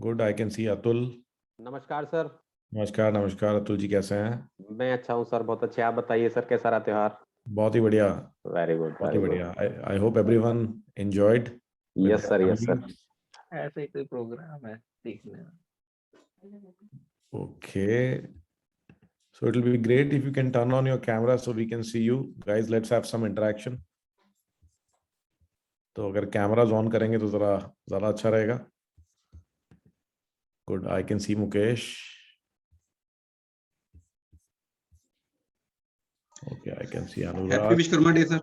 Good. I can सी अतुल। नमस्कार sir. नमस्कार नमस्कार अतुल जी, कैसे हैं? मैं अच्छा हूँ सर, बहुत अच्छे। आप बताइए सर, कैसा रहा त्योहार? बहुत ही बढ़िया। वेरी गुड, बहुत ही वेरी गुड। बढ़िया। I hope everyone enjoyed with yes there sir, yes sir. Families. ऐसा ही कोई प्रोग्राम है देखने में। Okay, so it will be great if you can turn on your camera so we can see you guys. Let's have some interaction. तो अगर cameras on करेंगे तो जरा ज्यादा अच्छा रहेगा। Good, I can see Mukesh. Okay, I can see happy Anurag. Vishwakarma day sir.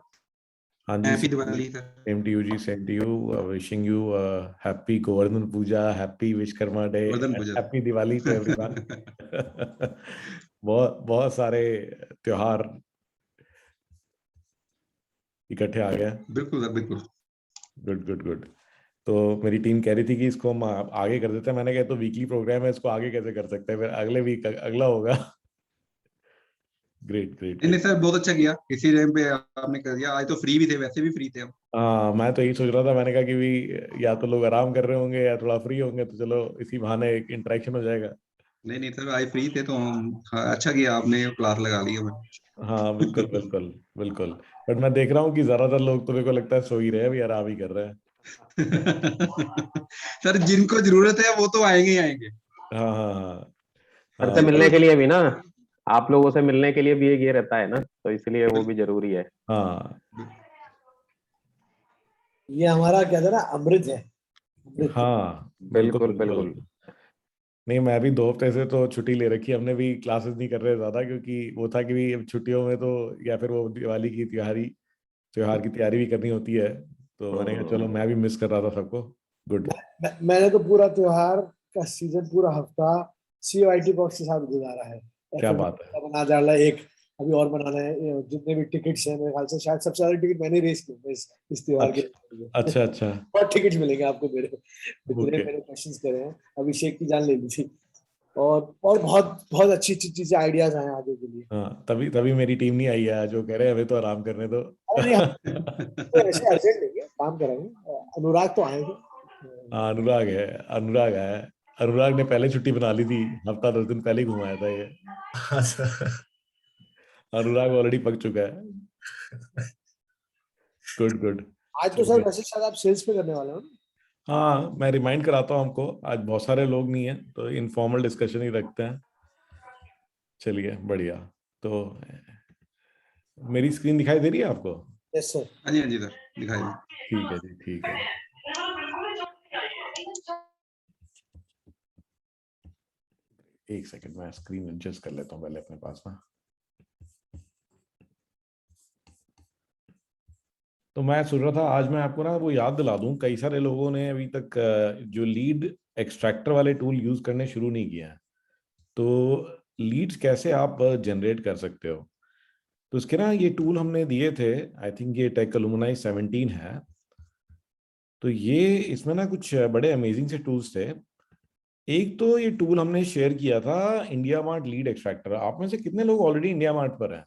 हाँ जी, happy Diwali sir. Same to you जी, same to you. Wishing you happy Govardhan Puja, happy Vishwakarma day, Govardhan Puja. Happy Diwali to everyone. बहुत बहुत सारे त्योहार इकट्ठे आ गए। बिल्कुल सर, बिल्कुल। Good good good. तो मेरी टीम कह रही थी कि इसको हम आगे कर देते हैं। मैंने कहा तो वीकली प्रोग्राम है, इसको आगे कैसे कर सकते हैं, फिर अगले वीक अगला होगा। Great great. नहीं सर, बहुत अच्छा किया, इसी टाइम पे आपने कर दिया। आज तो फ्री भी थे, वैसे भी फ्री थे हम। हाँ, मैं तो यही सोच रहा था। मैंने कहा कि भी या तो लोग आराम कर रहे होंगे या थोड़ा फ्री होंगे, तो चलो इसी बहाने एक इंटरेक्शन हो जाएगा। नहीं नहीं सर, आज फ्री थे तो हम, हाँ, अच्छा किया आपने क्लास लगा ली हमें। हाँ बिल्कुल बिल्कुल बिल्कुल। बट मैं देख रहा हूँ कि ज्यादातर लोग तो मेरे को लगता है सो ही रहे हैं, अभी आराम ही कर रहे हैं। सर जिनको जरूरत है वो तो आएंगे ही आएंगे। हाँ हाँ हाँ सर हाँ। से मिलने के लिए भी ना, आप लोगों से मिलने के लिए भी ये रहता है ना, तो इसलिए वो भी जरूरी है। हाँ ये हमारा क्या था ना, अमृत है। अमृत। हाँ बिल्कुल बिल्कुल बिल्कुल। बिल्कुल। नहीं, मैं भी 2 हफ्ते से तो छुट्टी ले रखी है। हमने भी क्लासेस नहीं कर रहे ज्यादा, क्योंकि वो था कि भी अब छुट्टियों में तो या फिर वो दिवाली की त्योहार की तैयारी भी करनी होती है। तो मैंने कहा चलो, मैं भी मिस कर रहा था सबको। गुड। मैंने तो पूरा त्योहार का सीजन, पूरा हफ्ता COIT बॉक्स के साथ गुजारा है। क्या बात है। बना डाला एक, अभी और बनाना है। जितने भी टिकट्स हैं, मेरे ख्याल से शायद सबसे ज्यादा टिकट मैंने रेस किए इस त्योहार के। अच्छा अच्छा। बहुत टिकट्स मिलेंगे आपको मेरे, जितने ओके। मैंने क्वेश्चंस करे हैं। अभिषेक की जान ले ली थी। और बहुत बहुत अच्छी अच्छी चीजें, आइडियाज आए आगे के लिए। हाँ, तभी तभी मेरी टीम नहीं आई है, जो कह रहे हैं हमें तो आराम करने दो। अरे नहीं, तो ऐसे अर्जेंट नहीं है, काम करेंगे। अनुराग तो आएंगे। हाँ, अनुराग है। अनुराग है। अनुराग ने पहले छुट्टी बना ली थी, हफ्ता 10 दिन पहले ही घुमाया था ये। अनुराग ऑलरेडी पक चुका है। Good good. आज तो सर वैसे शायद आप सेल्स पे करने वाले हो ना? हाँ, मैं रिमाइंड कराता हूँ आपको। आज बहुत सारे लोग नहीं है, तो इनफॉर्मल डिस्कशन ही रखते हैं। चलिए बढ़िया। तो मेरी स्क्रीन दिखाई दे रही है आपको? Yes sir. हाँ जी सर, दिखाई दे। ठीक है जी, ठीक है। एक सेकंड, मैं स्क्रीन एडजस्ट कर लेता हूँ पहले अपने पास ना। तो मैं सोच रहा था आज मैं आपको ना वो याद दिला दूं, कई सारे लोगों ने अभी तक जो लीड एक्सट्रैक्टर वाले टूल यूज करने शुरू नहीं किया है। तो लीड्स कैसे आप जनरेट कर सकते हो, तो इसके ना ये टूल हमने दिए थे। आई थिंक ये टेक अलुमनाई 17 है। तो ये इसमें ना कुछ बड़े अमेजिंग से टूल्स थे। एक तो ये टूल हमने शेयर किया था, इंडिया मार्ट लीड एक्सट्रैक्टर। आप में से कितने लोग ऑलरेडी इंडिया मार्ट पर हैं?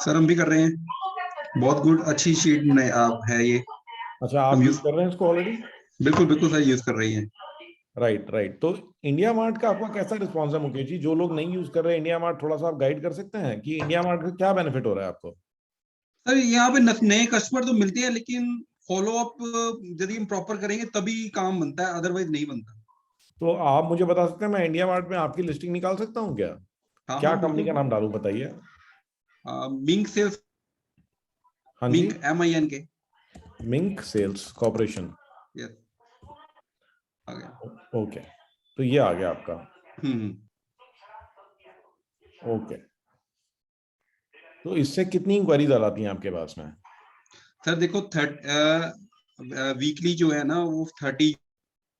सर हम भी कर रहे हैं। बहुत गुड, अच्छी शीट में आप है ये। अच्छा, आप हम यूज कर रहे हैं इसको ऑलरेडी? बिल्कुल बिल्कुल सर, यूज कर रही हैं। Right right. तो इंडिया मार्ट का आपका कैसा रिस्पॉन्स है मुकेश जी? जो लोग नहीं यूज कर रहे इंडिया मार्ट, थोड़ा सा आप गाइड कर सकते हैं कि इंडिया मार्ट का क्या बेनिफिट हो रहा है आपको? सर यहाँ पे नए कस्टमर तो मिलते हैं, लेकिन फॉलो अप यदि हम प्रॉपर करेंगे तभी काम बनता है, अदरवाइज नहीं बनता। तो आप मुझे बता सकते हैं, मैं इंडिया मार्ट में आपकी लिस्टिंग निकाल सकता हूँ क्या? हाँ क्या हाँ कंपनी का बिल्कुल। नाम डालूं बताइए। Mink sales. हाँ जी, Mink MINK। Mink sales corporation. Yes, आ गया। ओके, तो ये आ गया आपका। हम्म। ओके, तो इससे कितनी इंक्वायरीज आ जाती हैं आपके पास में? सर देखो, वीकली जो है ना वो 30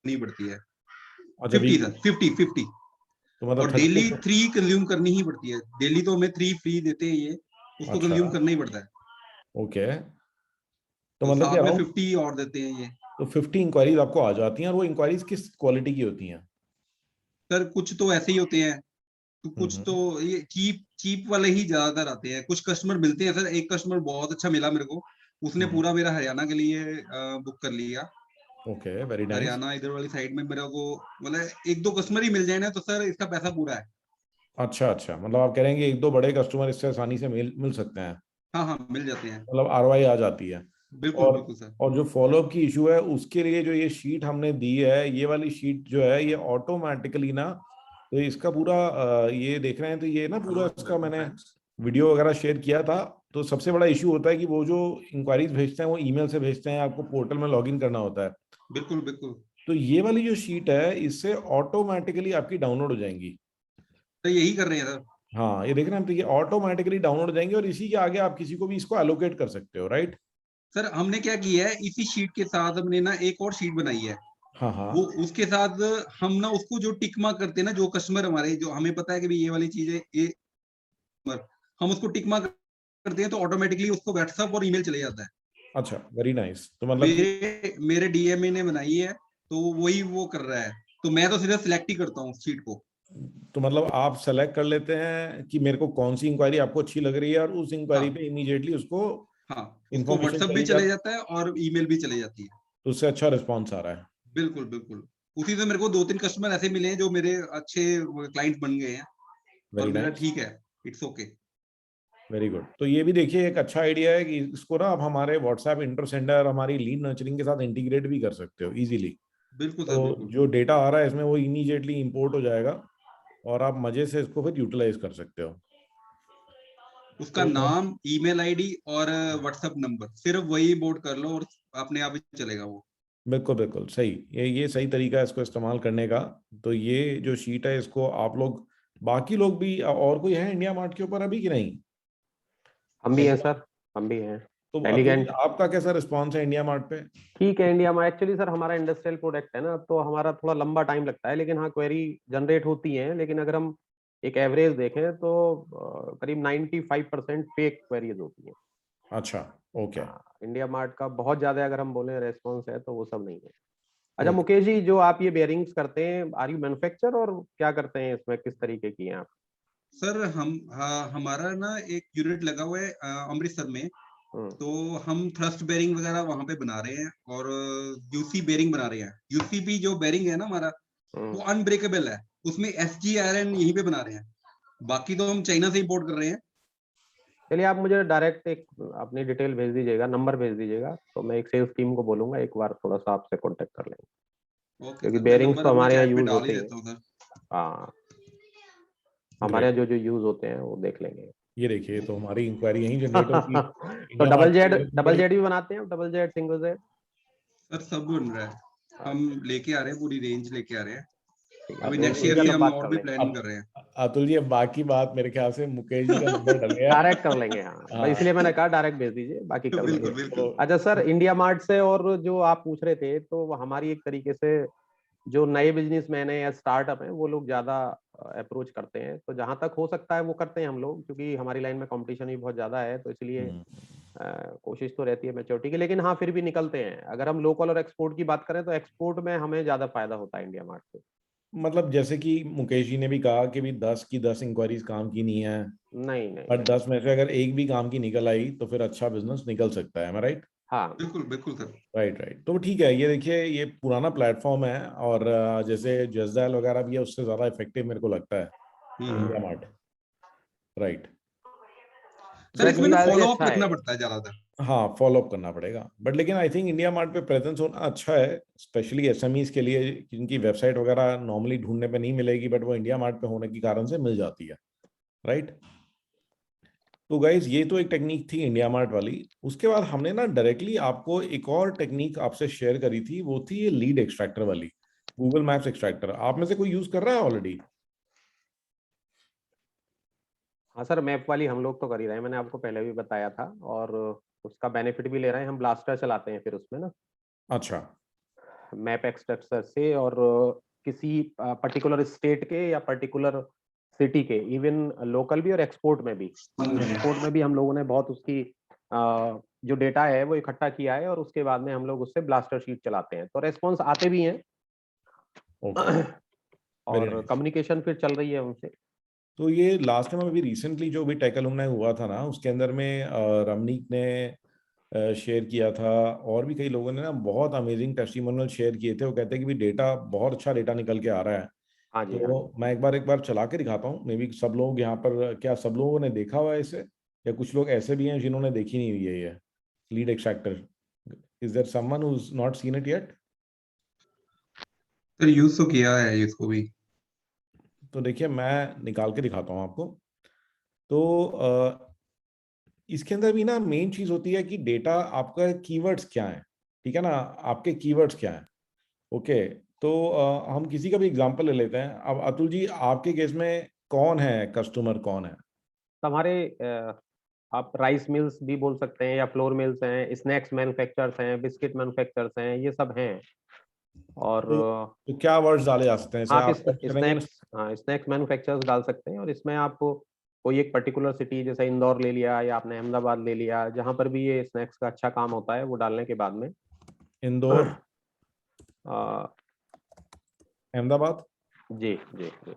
नहीं बढ़ती है। अच्छा, 50 सर, 50। तो मतलब और 30 डेली 3 कंज्यूम करनी ही पड़ती है। डेली तो हमें 3 फ्री देते हैं, ये उसको अच्छा, कंज्यूम करना ही पड़ता है। ओके। तो तो मतलब कि साथ में अराउंड 50 और देते हैं ये। तो 50 इंक्वायरीज आपको आ जाती हैं, और वो इंक्वायरीज किस क्वालिटी की होती हैं? सर कुछ तो ऐसे ही होते हैं, तो कुछ हम्म। तो ये चीप वाले ही ज्यादातर आते हैं। कुछ कस्टमर मिलते हैं सर, एक कस्टमर बहुत अच्छा मिला मेरे को, उसने हम्म। पूरा मेरा हरियाणा के लिए बुक कर लिया। Okay, very nice. हरियाणा इधर वाली साइड में मेरा को मतलब 1-2 कस्टमर ही मिल जाए ना तो सर इसका पैसा पूरा है। अच्छा अच्छा, मतलब आप कह रहे हैं कि एक दो बड़े कस्टमर इससे आसानी से मिल मिल सकते हैं, हाँ हाँ मिल जाते हैं। मतलब आरओआई आ जाती है। बिल्कुल और बिल्कुल सर। और जो फॉलोअप की इशू है उसके लिए जो ये शीट हमने दी है, ये वाली शीट जो है ये ऑटोमेटिकली ना, तो इसका पूरा ये देख रहे हैं तो ये ना पूरा इसका मैंने वीडियो वगैरह शेयर किया था। तो सबसे बड़ा इशू होता है कि वो जो इंक्वायरीज भेजते हैं वो ईमेल से भेजते हैं, आपको पोर्टल में लॉगिन करना होता है। बिल्कुल बिल्कुल। तो ये वाली जो शीट है इससे ऑटोमेटिकली आपकी डाउनलोड हो जाएंगी। तो यही कर रहे हैं सर। हाँ, ये देख रहे हैं, तो ये ऑटोमेटिकली डाउनलोड हो जाएंगे और इसी के आगे आप किसी को भी इसको एलोकेट कर सकते हो, राइट? सर हमने क्या किया है इसी शीट के साथ हमने ना एक और शीट बनाई है। हाँ हाँ। वो उसके साथ हम ना उसको जो टिक मार्क करते हैं ना, जो कस्टमर हमारे जो हमें पता है कि भाई ये वाली चीज है ये, हम उसको टिक मार्क करते हैं तो ऑटोमेटिकली उसको व्हाट्सएप और ईमेल चले जाता है। अच्छा, वेरी नाइस। तो मतलब कि मेरे मेरे डीएमए ने बनाई है तो वही वो कर रहा है, तो मैं तो सिर्फ सिलेक्ट ही करता हूँ शीट को। तो मतलब आप सेलेक्ट कर लेते हैं कि मेरे को कौन सी इंक्वायरी आपको अच्छी लग रही है और उस इंक्वायरी हाँ पे इमीडिएटली उसको हाँ, उसको इंफॉर्मेशन व्हाट्सएप भी चली चले जाती जाता है और ईमेल भी चले जाती है। तो उससे अच्छा रिस्पॉन्स आ रहा है। बिल्कुल बिल्कुल। उसी से मेरे को 2-3 कस्टमर ऐसे मिले हैं जो मेरे अच्छे क्लाइंट बन गए हैं और वेरी मेरा नाइस, ठीक है, इट्स ओके। Very good. तो ये भी देखिए एक अच्छा आइडिया है कि इसको ना आप हमारे व्हाट्सएप इंटरसेंडर, हमारी लीड नर्चरिंग के साथ इंटीग्रेट भी कर सकते हो इजीली। बिल्कुल सर तो बिल्कुल। जो डेटा आ रहा है इसमें वो इमीडिएटली इंपोर्ट हो जाएगा और आप मजे से इसको फिर यूटिलाइज कर सकते हो। उसका तो नाम, ईमेल आईडी और व्हाट्सएप नंबर सिर्फ वही बोर्ड कर लो और अपने आप ही चलेगा वो। बिल्कुल बिल्कुल सही, ये सही तरीका है इसको इस्तेमाल करने का। तो ये जो शीट है इसको आप लोग, बाकी लोग भी, और कोई है इंडिया मार्ट के ऊपर अभी कि नहीं? हम भी हैं सर, हम भी हैं। तो अतुल जी, एलिगेंट आपका कैसा रिस्पॉन्स है इंडिया मार्ट पे? ठीक है। इंडिया में एक्चुअली सर हमारा इंडस्ट्रियल प्रोडक्ट है ना, तो हमारा थोड़ा लंबा टाइम लगता है, लेकिन हाँ क्वेरी जनरेट होती है। लेकिन अगर हम एक एवरेज देखें तो करीब 95% फेक क्वेरीज होती हैं। अच्छा, ओके इंडिया मार्ट का बहुत ज्यादा अगर हम बोले रेस्पॉन्स है तो वो सब नहीं है। अच्छा ओके। मुकेश जी, जो आप ये बेयरिंग्स करते हैं, आर यू मैन्युफैक्चर और क्या करते हैं इसमें, किस तरीके की हैं आप? सर हमारा ना एक यूनिट लगा हुआ है अमृतसर में। हम्म, तो हम थ्रस्ट बेरिंग वगैरह वहां पे बना रहे हैं और यूसी बेरिंग बना रहे हैं। यूसीबी जो बेरिंग है ना हमारा, हम्म। वो अनब्रेकेबल है। उसमें एसजी आयरन यहीं पे बना रहे हैं। बाकी तो हम चाइना से इंपोर्ट कर रहे हैं। चलिए आप मुझे डायरेक्ट एक अपनी डिटेल भेज दीजिएगा, नंबर भेज दीजिएगा, तो मैं एक सेल्स टीम को बोलूंगा एक बार थोड़ा सा आपसे कांटेक्ट कर लेंगे, ओके क्योंकि सर, मैं बेयरिंग्स नंबर तो अभी हमारे यहाँ चैट पे यूज डाल ही होते ही हैं। देता हूँ सर। हाँ, हमारे ग्रेट। यहाँ जो जो यूज होते हैं वो देख लेंगे। ये देखिए, तो हमारी इंक्वायरी यहीं जनरेट होगी, तो इंडिया मार्ट पे नहीं डबल पड़ेगी। जेड भी बनाते हैं, double Z, single Z? Sir सब बन रहा है। हम लेके आ रहे हैं, पूरी रेंज लेके आ रहे हैं। ठीक है, अभी तो नेक्स्ट अतुल ईयर जी, से चलो हम बात और कर भी लेंगे, प्लानिंग कर रहे हैं। अतुल जी, अब बाकी बात मेरे ख्याल से मुकेश जी का नंबर डल गया। डायरेक्ट कर लेंगे। हाँ भाई, हाँ, इसलिए मैंने कहा डायरेक्ट भेज दीजिए, बाकी कर लेंगे। बिल्कुल तो बिल्कुल। अच्छा सर, इंडिया मार्ट से और जो आप पूछ रहे थे, तो हमारी एक तरीके से जो नए बिजनेसमैन है या स्टार्टअप है वो लोग ज्यादा अप्रोच करते हैं, तो जहां तक हो सकता है वो करते हैं हम लोग, क्योंकि हमारी लाइन में कंपटीशन भी बहुत ज्यादा है, तो इसलिए हम्म, कोशिश तो रहती है मैच्योरिटी की। लेकिन हाँ फिर भी निकलते हैं। अगर हम लोकल और एक्सपोर्ट की बात करें तो एक्सपोर्ट में हमें ज्यादा फायदा होता है इंडिया मार्ट से। मतलब जैसे कि मुकेश जी ने भी कहा कि भी 10 की 10 इंक्वायरीज काम की नहीं है, नहीं नहीं पर नहीं। 10 में से अगर एक भी काम की निकल आई तो फिर अच्छा बिजनेस निकल सकता है, राइट? हाँ बिल्कुल बिल्कुल सर। Right right. तो ठीक है, ये देखिए ये पुराना प्लेटफॉर्म है और जैसे जसडैल वगैरह भी है उससे ज़्यादा इफेक्टिव मेरे को लगता है India hmm. Mart, right? Sir just इसमें ना डायल भी फॉलो अप अच्छा रखना है। पड़ता है ज्यादातर। हाँ, फॉलो अप करना पड़ेगा, बट लेकिन आई थिंक इंडिया मार्ट पे प्रेजेंस होना अच्छा है, स्पेशली एसएमईज के लिए, जिनकी वेबसाइट वगैरह नॉर्मली ढूंढने पे नहीं मिलेगी, बट वो इंडिया मार्ट पे होने के कारण से मिल जाती है, राइट? तो गाइज, ये तो एक टेक्निक थी इंडिया मार्ट वाली। उसके बाद हमने ना डायरेक्टली आपको एक और टेक्निक आपसे शेयर करी थी, वो थी ये लीड एक्सट्रैक्टर वाली, गूगल मैप्स एक्सट्रैक्टर। आप में से कोई यूज कर रहा है ऑलरेडी? हाँ सर, मैप वाली हम लोग तो कर ही रहे हैं, मैंने आपको पहले भी बताया था, और उसका बेनिफिट भी ले रहे हैं। हम ब्लास्टर चलाते हैं फिर उसमें ना, अच्छा मैप एक्सट्रैक्टर से, और किसी पर्टिकुलर स्टेट के या पर्टिकुलर सिटी के, इवन लोकल भी और एक्सपोर्ट में भी। एक्सपोर्ट में भी हम लोगों ने बहुत उसकी जो डेटा है वो इकट्ठा किया है, और उसके बाद में हम लोग उससे ब्लास्टर शीट चलाते हैं, तो रेस्पॉन्स आते भी हैं। ओके, वेरी और नाइस। कम्युनिकेशन फिर चल रही है उनसे। तो ये लास्ट टाइम अभी रिसेंटली जो भी टेक अलुमनाई हुआ था ना, उसके अंदर में रमनीक ने शेयर किया था, और भी कई लोगों ने ना बहुत अमेजिंग टेस्टिमोनियल शेयर किए थे। वो कहते हैं कि भी डेटा, बहुत अच्छा डेटा निकल के आ रहा है। हाँ जी, हाँ तो जी। मैं एक बार चला के दिखाता हूँ, मे बी सब लोग यहाँ पर, क्या सब लोगों ने देखा हुआ है इसे, या कुछ लोग ऐसे भी हैं जिन्होंने देखी नहीं हुई है ये lead extractor? Is there someone who is not seen it yet? Sir use तो किया है इसको भी। तो देखिए मैं निकाल के दिखाता हूँ आपको। तो इसके अंदर भी ना मेन चीज होती है कि डेटा आपका कीवर्ड्स क्या है, ठीक है ना, आपके कीवर्ड्स क्या है। ओके, तो हम किसी का भी एग्जांपल ले लेते हैं। अब अतुल जी, आपके केस में कौन है कस्टमर, कौन है? तो हमारे आप राइस मिल्स भी बोल सकते हैं, या फ्लोर मिल्स हैं, स्नैक्स मैन्युफैक्चरर्स हैं, बिस्किट मैन्युफैक्चरर्स हैं, ये सब हैं। और तो, तो क्या वर्ड्स डाले जा सकते हैं जैसे आप आप सर्च करेंगे ना? स्नैक्स, हाँ, स्नैक्स मैन्युफैक्चरर्स डाल सकते हैं। और इसमें आपको कोई एक पर्टिकुलर सिटी, जैसे इंदौर ले लिया या आपने अहमदाबाद ले लिया, जहां पर भी ये स्नैक्स का अच्छा काम होता है, वो डालने के बाद में इंदौर, अ, अहमदाबाद। जी जी जी।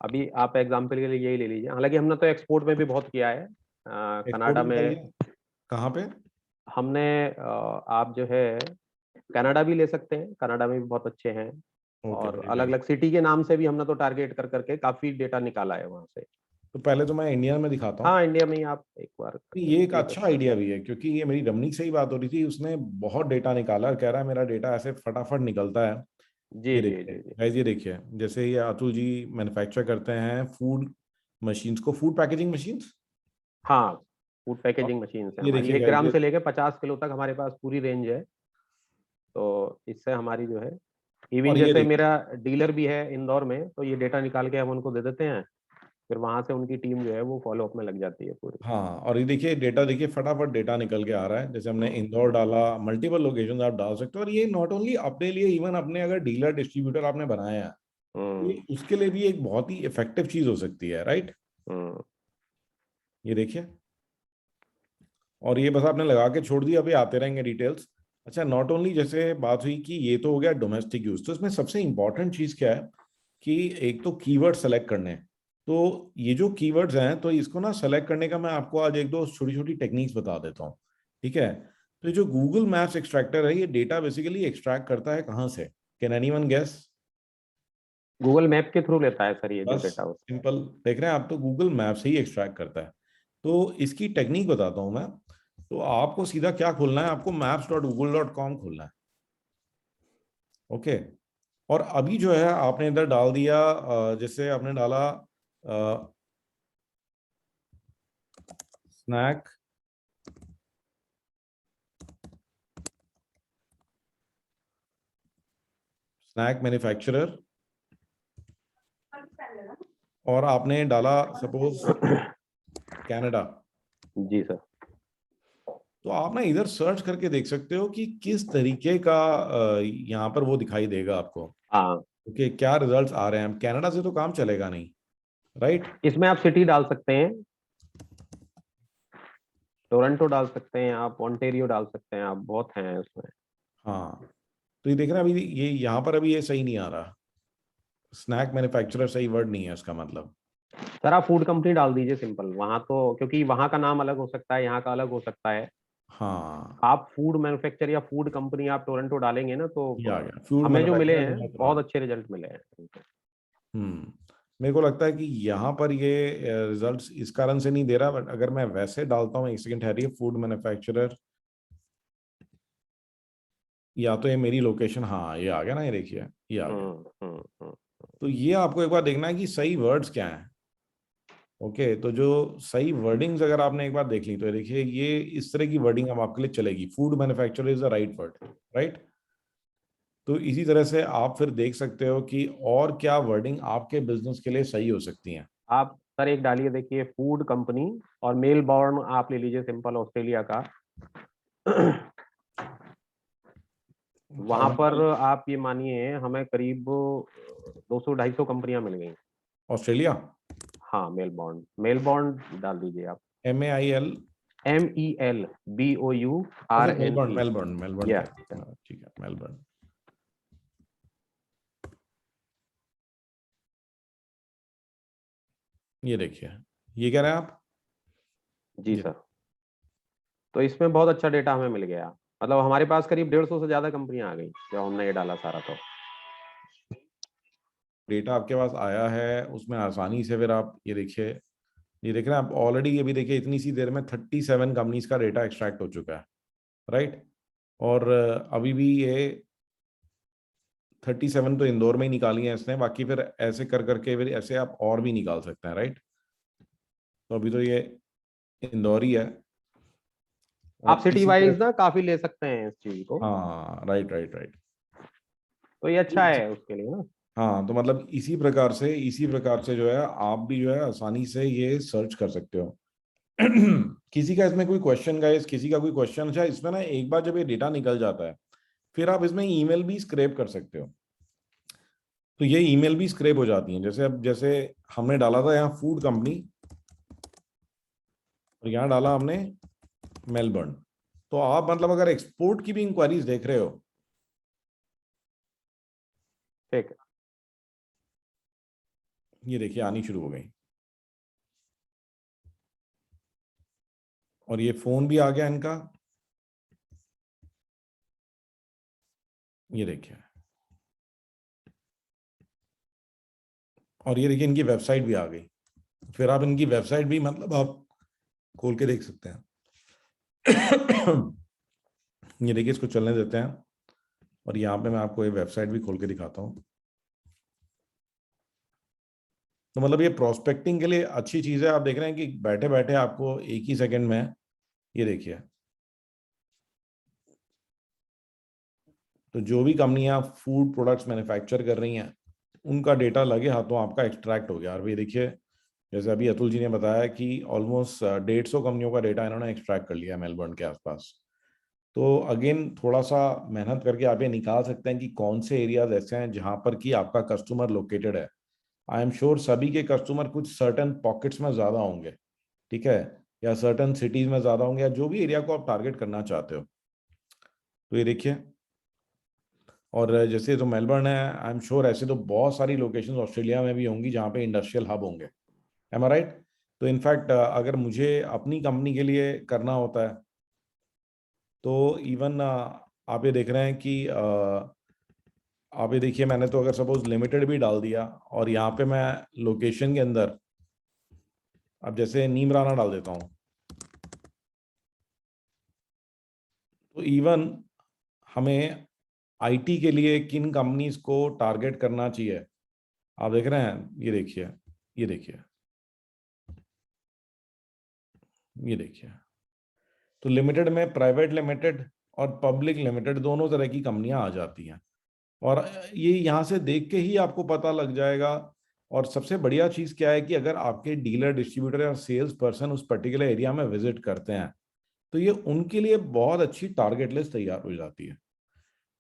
अभी आप एग्जाम्पल के लिए यही ले लीजिए। हालांकि हमने तो एक्सपोर्ट में भी बहुत किया है, एक्सपोर्ट कनाडा में में। बताइए कहाँ पे? हमने आप जो है कनाडा भी ले सकते हैं, कनाडा में भी बहुत अच्छे हैं। ओके, और वेरी अलग नाइस। अलग सिटी के नाम से भी हमने तो टारगेट कर करके काफी डेटा निकाला है वहां से। तो पहले तो मैं इंडिया में दिखाता हूँ। हाँ, इंडिया में ही आप एक बार ये एक ले अच्छा सकते आइडिया भी है, क्योंकि ये मेरी रमनी से ही बात हो रही थी, उसने बहुत डेटा निकाला और कह रहा है मेरा डेटा ऐसे फटाफट निकलता है। हैं। जी ये जी देखिए जी जी। गाइस, ये देखिए, जैसे ये अतुल जी मैन्युफैक्चर करते हैं फूड मशीन्स को, फूड पैकेजिंग मशीन्स। हाँ, फूड पैकेजिंग मशीन है ये हमारी, देखिए 1 ग्राम गाइस, से लेकर 50 किलो तक हमारे पास पूरी रेंज है। तो इससे हमारी जो है, इवन और ये जैसे देखिए, मेरा डीलर भी है इंदौर में, तो ये डेटा निकाल के हम उनको दे देते हैं। फिर वहां से उनकी टीम जो है वो फॉलो अप में लग जाती है पूरी। हाँ, और ये देखिए डेटा, देखिए फटाफट डेटा निकल के आ रहा है। जैसे हमने इंदौर डाला, मल्टीपल लोकेशन आप डाल सकते हो। और ये नॉट ओनली अपने लिए, इवन अपने अगर डीलर डिस्ट्रीब्यूटर आपने बनाया है, हम्म ये उसके लिए भी एक बहुत ही इफेक्टिव चीज हो सकती है, राइट? हम्म। ये देखिए, और ये बस आपने लगा के छोड़ दिया, अभी आते रहेंगे डिटेल्स। अच्छा, नॉट ओनली जैसे बात हुई कि ये तो हो गया डोमेस्टिक यूज, तो इसमें सबसे इंपॉर्टेंट चीज क्या है कि एक तो कीवर्ड सेलेक्ट करने हैं। तो ये जो कीवर्ड्स हैं, तो इसको ना सेलेक्ट करने का मैं आपको आज एक दो छोटी छोटी टेक्निक्स बता देता हूँ, ठीक है? तो ये जो गूगल मैप्स एक्सट्रैक्टर है, ये डेटा बेसिकली एक्सट्रैक्ट करता है कहाँ से? Can anyone guess? Google map के थ्रू लेता है सर ये जो बस डेटा उसका। सिंपल, देख रहे हैं आप, तो गूगल मैप से ही एक्सट्रैक्ट करता है। तो इसकी टेक्निक बताता हूं मैं। तो आपको सीधा क्या खोलना है, आपको maps.google.com खोलना है। ओके, और अभी जो है आपने इधर डाल दिया, जैसे आपने डाला स्नैक स्नैक मैन्युफैक्चरर, और आपने डाला सपोज कनाडा। जी सर। तो आप ना इधर सर्च करके देख सकते हो कि किस तरीके का यहाँ पर वो दिखाई देगा आपको। हाँ, ओके, क्या रिजल्ट्स आ रहे हैं? कनाडा से तो काम चलेगा नहीं, राइट? इसमें आप सिटी डाल सकते हैं, टोरंटो डाल सकते हैं, आप ओंटेरियो डाल सकते हैं, आप बहुत हैं उसमें। हाँ, तो ये देख रहे हैं अभी, ये यहाँ पर अभी ये सही नहीं आ रहा, स्नैक मैन्युफैक्चरर सही वर्ड नहीं है इसका मतलब। सर आप फूड कंपनी डाल दीजिए सिंपल वहां तो, क्योंकि वहां का नाम अलग हो सकता है, यहाँ का अलग हो सकता है। हाँ, आप फूड मैन्युफैक्चर या फूड कंपनी आप टोरंटो डालेंगे ना, तो ये आ गया फूड हमें जो मिले मैन्युफैक्चरर हैं मोटरॉल। बहुत अच्छे रिजल्ट मिले हैं। मेरे को लगता है कि यहाँ पर ये रिजल्ट्स इस कारण से नहीं दे रहा, बट अगर मैं वैसे डालता हूँ, एक सेकंड ठहरिए, फूड मैन्युफैक्चरर, या तो ये मेरी लोकेशन, हाँ ये आ गया ना, ये देखिए ये आ गया। हम्म। तो ये आपको एक बार देखना है कि सही वर्ड्स क्या हैं। ओके, तो जो सही वर्डिंग्स अगर आपने एक बार देख ली, तो ये देखिए, ये इस तरह की वर्डिंग अब आपके लिए चलेगी, food manufacturer is the right word, right? तो इसी तरह से आप फिर देख सकते हो कि और क्या वर्डिंग आपके बिजनेस के लिए सही हो सकती हैं। आप सर एक डालिए, देखिए फूड कंपनी, और मेलबॉर्न आप ले लीजिए सिंपल, ऑस्ट्रेलिया का। वहां पर आप ये मानिए हमें करीब 200-250 कंपनियां मिल गई। ऑस्ट्रेलिया, हाँ, मेलबॉर्न, मेलबॉर्न डाल दीजिए आप। MEIL, अच्छा मेलबर्न, MELBOURNE। मेलबर्न, मेलबर्न या, का, हाँ, ठीक है, मेलबर्न। ये देखिए, ये कह रहे हैं आप? जी ये सर। तो इसमें बहुत अच्छा डेटा हमें मिल गया, मतलब हमारे पास करीब 150 से ज्यादा कंपनियां आ गई जब हमने ये डाला सारा। तो डेटा आपके पास आया है, उसमें आसानी से फिर आप ये देखिए, ये देख रहे हैं आप ऑलरेडी, अभी देखिए इतनी सी देर में 37 कंपनीज का डेटा एक्सट्रैक्ट हो चुका है, राइट। और अभी भी ये 37 तो इंदौर में ही निकाली है इसने, बाकी फिर ऐसे कर करके फिर ऐसे आप और भी निकाल सकते हैं, राइट। तो अभी तो ये इंदौर ही है। आप और सिटी इसी वाइज तरह, ना काफी ले सकते हैं इस चीज को, हाँ राइट राइट राइट। तो ये अच्छा है उसके लिए ना। हाँ तो मतलब इसी प्रकार से जो है आप भी जो है आसानी से ये सर्च कर सकते हो। किसी का इसमें कोई क्वेश्चन, गाइस, किसी का कोई क्वेश्चन? अच्छा, इसमें ना एक बार जब ये डेटा निकल जाता है फिर आप इसमें ईमेल भी स्क्रैप कर सकते हो। तो ये ईमेल भी स्क्रैप हो जाती हैं, जैसे अब जैसे हमने डाला था यहाँ फूड कंपनी और यहाँ डाला हमने मेलबर्न। तो आप मतलब अगर एक्सपोर्ट की भी इंक्वायरीज देख रहे हो, ठीक है, ये देखिए आनी शुरू हो गई। और ये फोन भी आ गया इनका, ये देखिए। और ये देखिए इनकी वेबसाइट भी आ गई। फिर आप इनकी वेबसाइट भी मतलब आप खोल के देख सकते हैं। ये देखिए, इसको चलने देते हैं और यहाँ पे मैं आपको ये वेबसाइट भी खोल के दिखाता हूँ। तो मतलब ये प्रोस्पेक्टिंग के लिए अच्छी चीज है। आप देख रहे हैं कि बैठे बैठे आपको एक ही सेकंड में, ये देखिए, तो जो भी कंपनियां फूड प्रोडक्ट्स मैन्युफैक्चर कर रही हैं उनका डेटा लगे हाथों आपका एक्सट्रैक्ट हो गया। और ये देखिए, जैसे अभी अतुल जी ने बताया कि ऑलमोस्ट 150 कंपनियों का डेटा इन्होंने एक्सट्रैक्ट कर लिया मेलबर्न के आसपास। तो अगेन थोड़ा सा मेहनत करके आप ये निकाल सकते हैं कि कौन से एरियाज ऐसे हैं जहां पर कि आपका कस्टमर लोकेटेड है। आई एम श्योर सभी के कस्टमर कुछ सर्टन पॉकेट्स में ज्यादा होंगे, ठीक है, या सर्टन सिटीज में ज्यादा होंगे, या जो भी एरिया को आप टारगेट करना चाहते हो। तो ये देखिए, और जैसे तो मेलबर्न है, आई एम श्योर ऐसे तो बहुत सारी लोकेशंस ऑस्ट्रेलिया में भी होंगी जहाँ पे इंडस्ट्रियल हब होंगे, एम आई राइट। तो इनफैक्ट अगर मुझे अपनी कंपनी के लिए करना होता है तो इवन आप ये देख रहे हैं कि आप ये देखिए, मैंने तो अगर सपोज लिमिटेड भी डाल दिया और यहाँ पे मैं लोकेशन के अंदर अब जैसे नीमराना डाल देता हूँ, तो इवन हमें आईटी के लिए किन कंपनीज को टारगेट करना चाहिए आप देख रहे हैं। ये देखिए, ये देखिए, ये देखिए। तो लिमिटेड में प्राइवेट लिमिटेड और पब्लिक लिमिटेड दोनों तरह की कंपनियां आ जाती हैं। और ये यहाँ से देख के ही आपको पता लग जाएगा। और सबसे बढ़िया चीज़ क्या है कि अगर आपके डीलर, डिस्ट्रीब्यूटर या सेल्स पर्सन उस पर्टिकुलर एरिया में विजिट करते हैं तो ये उनके लिए बहुत अच्छी टारगेट लिस्ट तैयार हो जाती है।